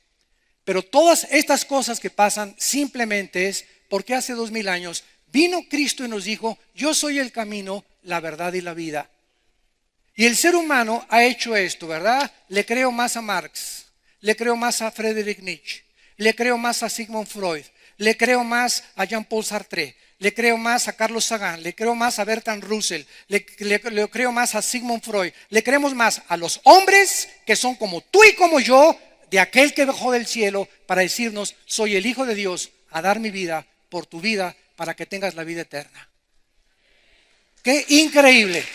Pero todas estas cosas que pasan simplemente es porque hace 2000 años vino Cristo y nos dijo, yo soy el camino, la verdad y la vida. Y el ser humano ha hecho esto, ¿verdad? Le creo más a Marx, le creo más a Friedrich Nietzsche, le creo más a Sigmund Freud, le creo más a Jean-Paul Sartre, le creo más a Carlos Sagan, le creo más a Bertrand Russell, le creo más a Sigmund Freud, le creemos más a los hombres que son como tú y como yo, de aquel que bajó del cielo para decirnos, soy el Hijo de Dios, a dar mi vida por tu vida para que tengas la vida eterna. ¡Qué increíble!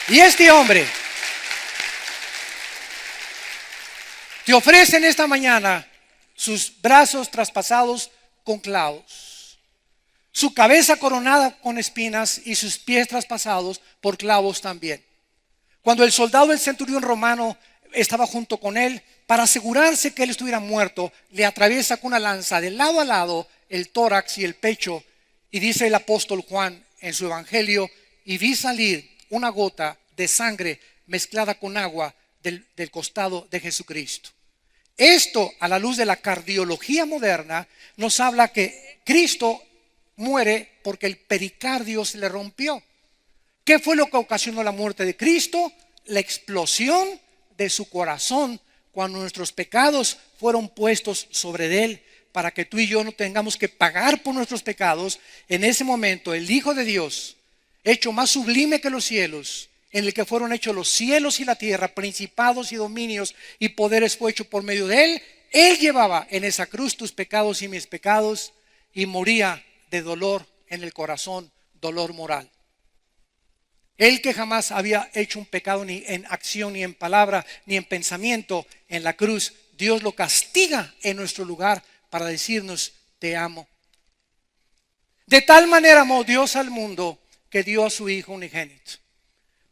Y este hombre te ofrece en esta mañana sus brazos traspasados con clavos, su cabeza coronada con espinas y sus pies traspasados por clavos también. Cuando el soldado del centurión romano estaba junto con él, para asegurarse que él estuviera muerto, le atraviesa con una lanza de lado a lado el tórax y el pecho. Y dice el apóstol Juan en su evangelio: y vi salir una gota de sangre mezclada con agua del costado de Jesucristo. Esto, a la luz de la cardiología moderna, nos habla que Cristo muere porque el pericardio se le rompió. ¿Qué fue lo que ocasionó la muerte de Cristo? La explosión de su corazón cuando nuestros pecados fueron puestos sobre él, para que tú y yo no tengamos que pagar por nuestros pecados. En ese momento el Hijo de Dios, hecho más sublime que los cielos, en el que fueron hechos los cielos y la tierra, principados y dominios y poderes, fue hecho por medio de él. Él llevaba en esa cruz tus pecados y mis pecados, y moría de dolor en el corazón, dolor moral. Él, que jamás había hecho un pecado ni en acción, ni en palabra, ni en pensamiento, en la cruz Dios lo castiga en nuestro lugar para decirnos: te amo. De tal manera amó Dios al mundo que dio a su Hijo unigénito,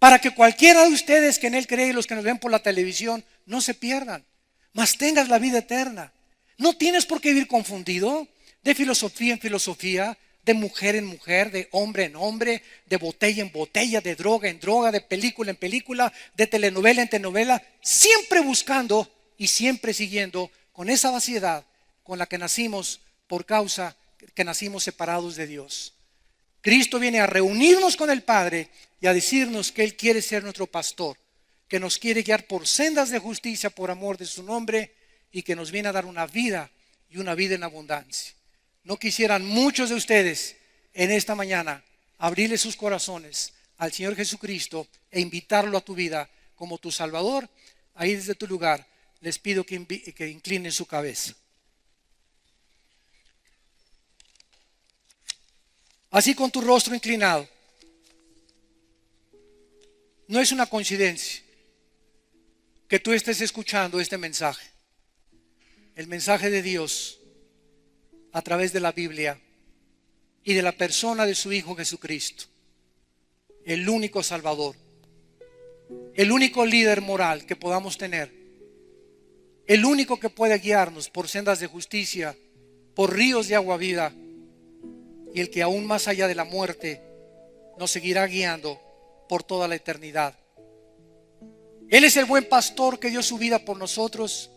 para que cualquiera de ustedes que en él cree, y los que nos ven por la televisión, no se pierdan, mas tengas la vida eterna. No tienes por qué vivir confundido, de filosofía en filosofía, de mujer en mujer, de hombre en hombre, de botella en botella, de droga en droga, de película en película, de telenovela en telenovela, siempre buscando y siempre siguiendo con esa vaciedad con la que nacimos, por causa que nacimos separados de Dios. Cristo viene a reunirnos con el Padre y a decirnos que Él quiere ser nuestro pastor, que nos quiere guiar por sendas de justicia por amor de su nombre, y que nos viene a dar una vida, y una vida en abundancia. ¿No quisieran muchos de ustedes en esta mañana abrirle sus corazones al Señor Jesucristo e invitarlo a tu vida como tu Salvador? Ahí desde tu lugar les pido que inclinen su cabeza. Así, con tu rostro inclinado. No es una coincidencia que tú estés escuchando este mensaje. El mensaje de Dios a través de la Biblia y de la persona de su Hijo Jesucristo, el único Salvador, el único líder moral que podamos tener, el único que puede guiarnos por sendas de justicia, por ríos de agua viva, y el que aún más allá de la muerte nos seguirá guiando por toda la eternidad. Él es el buen pastor que dio su vida por nosotros.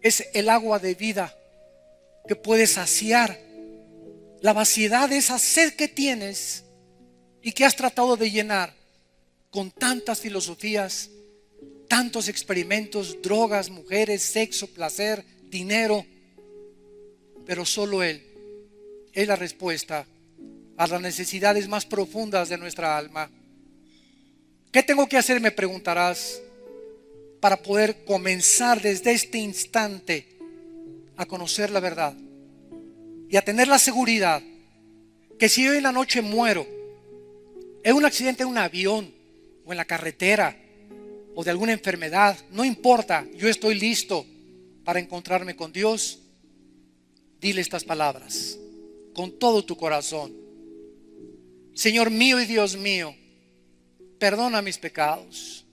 Es el agua de vida que puede saciar la vaciedad de esa sed que tienes y que has tratado de llenar con tantas filosofías, tantos experimentos, drogas, mujeres, sexo, placer, dinero. Pero solo Él es la respuesta a las necesidades más profundas de nuestra alma. ¿Qué tengo que hacer?, me preguntarás, para poder comenzar desde este instante a conocer la verdad y a tener la seguridad que si hoy en la noche muero en un accidente en un avión o en la carretera o de alguna enfermedad, no importa, yo estoy listo para encontrarme con Dios? Dile estas palabras con todo tu corazón: Señor mío y Dios mío, perdona mis pecados.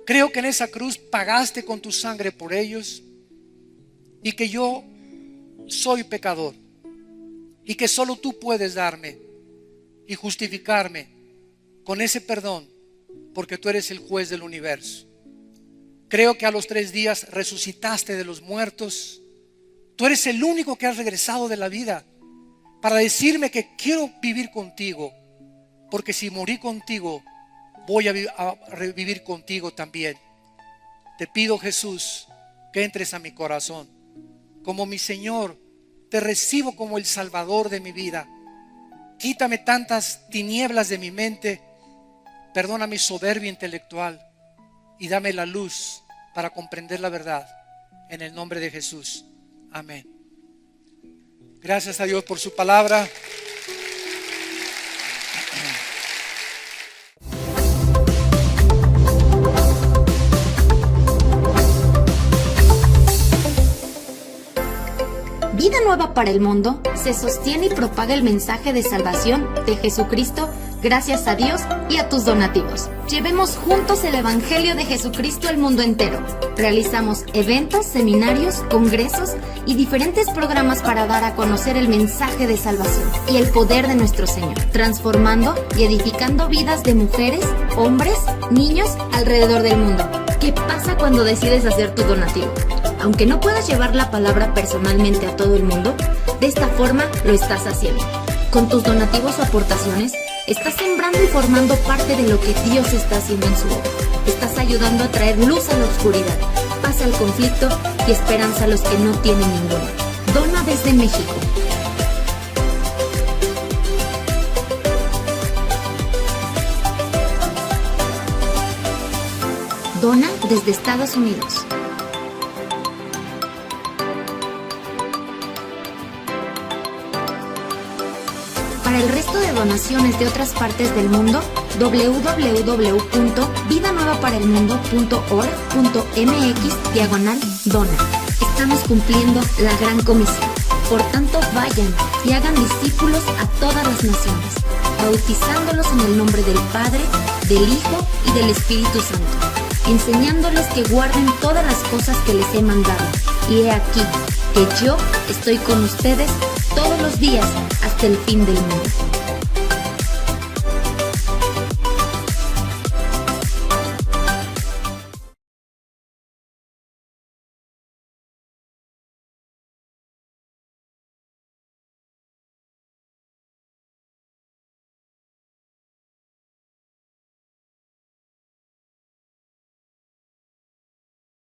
Creo que en esa cruz pagaste con tu sangre por ellos, y que yo soy pecador, y que solo tú puedes darme y justificarme con ese perdón, porque tú eres el juez del universo. Creo que a los 3 días resucitaste de los muertos. Tú eres el único que has regresado de la vida para decirme que quiero vivir contigo, porque si morí contigo, voy a revivir contigo también. Te pido, Jesús, que entres a mi corazón como mi Señor. Te recibo como el Salvador de mi vida. Quítame tantas tinieblas de mi mente, perdona mi soberbia intelectual y dame la luz para comprender la verdad. En el nombre de Jesús, amén. Gracias a Dios por su palabra. Vida Nueva para el Mundo se sostiene y propaga el mensaje de salvación de Jesucristo gracias a Dios y a tus donativos. Llevemos juntos el Evangelio de Jesucristo al mundo entero. Realizamos eventos, seminarios, congresos y diferentes programas para dar a conocer el mensaje de salvación y el poder de nuestro Señor, transformando y edificando vidas de mujeres, hombres, niños alrededor del mundo. ¿Qué pasa cuando decides hacer tu donativo? Aunque no puedas llevar la palabra personalmente a todo el mundo, de esta forma lo estás haciendo. Con tus donativos o aportaciones, estás sembrando y formando parte de lo que Dios está haciendo en su obra. Estás ayudando a traer luz a la oscuridad, paz al conflicto y esperanza a los que no tienen ninguna. Dona desde México. Dona desde Estados Unidos. Para el resto de donaciones de otras partes del mundo, www.vidanuevaparelmundo.org.mx/dona. Estamos cumpliendo la gran comisión. Por tanto, vayan y hagan discípulos a todas las naciones, bautizándolos en el nombre del Padre, del Hijo y del Espíritu Santo, enseñándoles que guarden todas las cosas que les he mandado. Y he aquí que yo estoy con ustedes todos los días hasta el fin del mundo.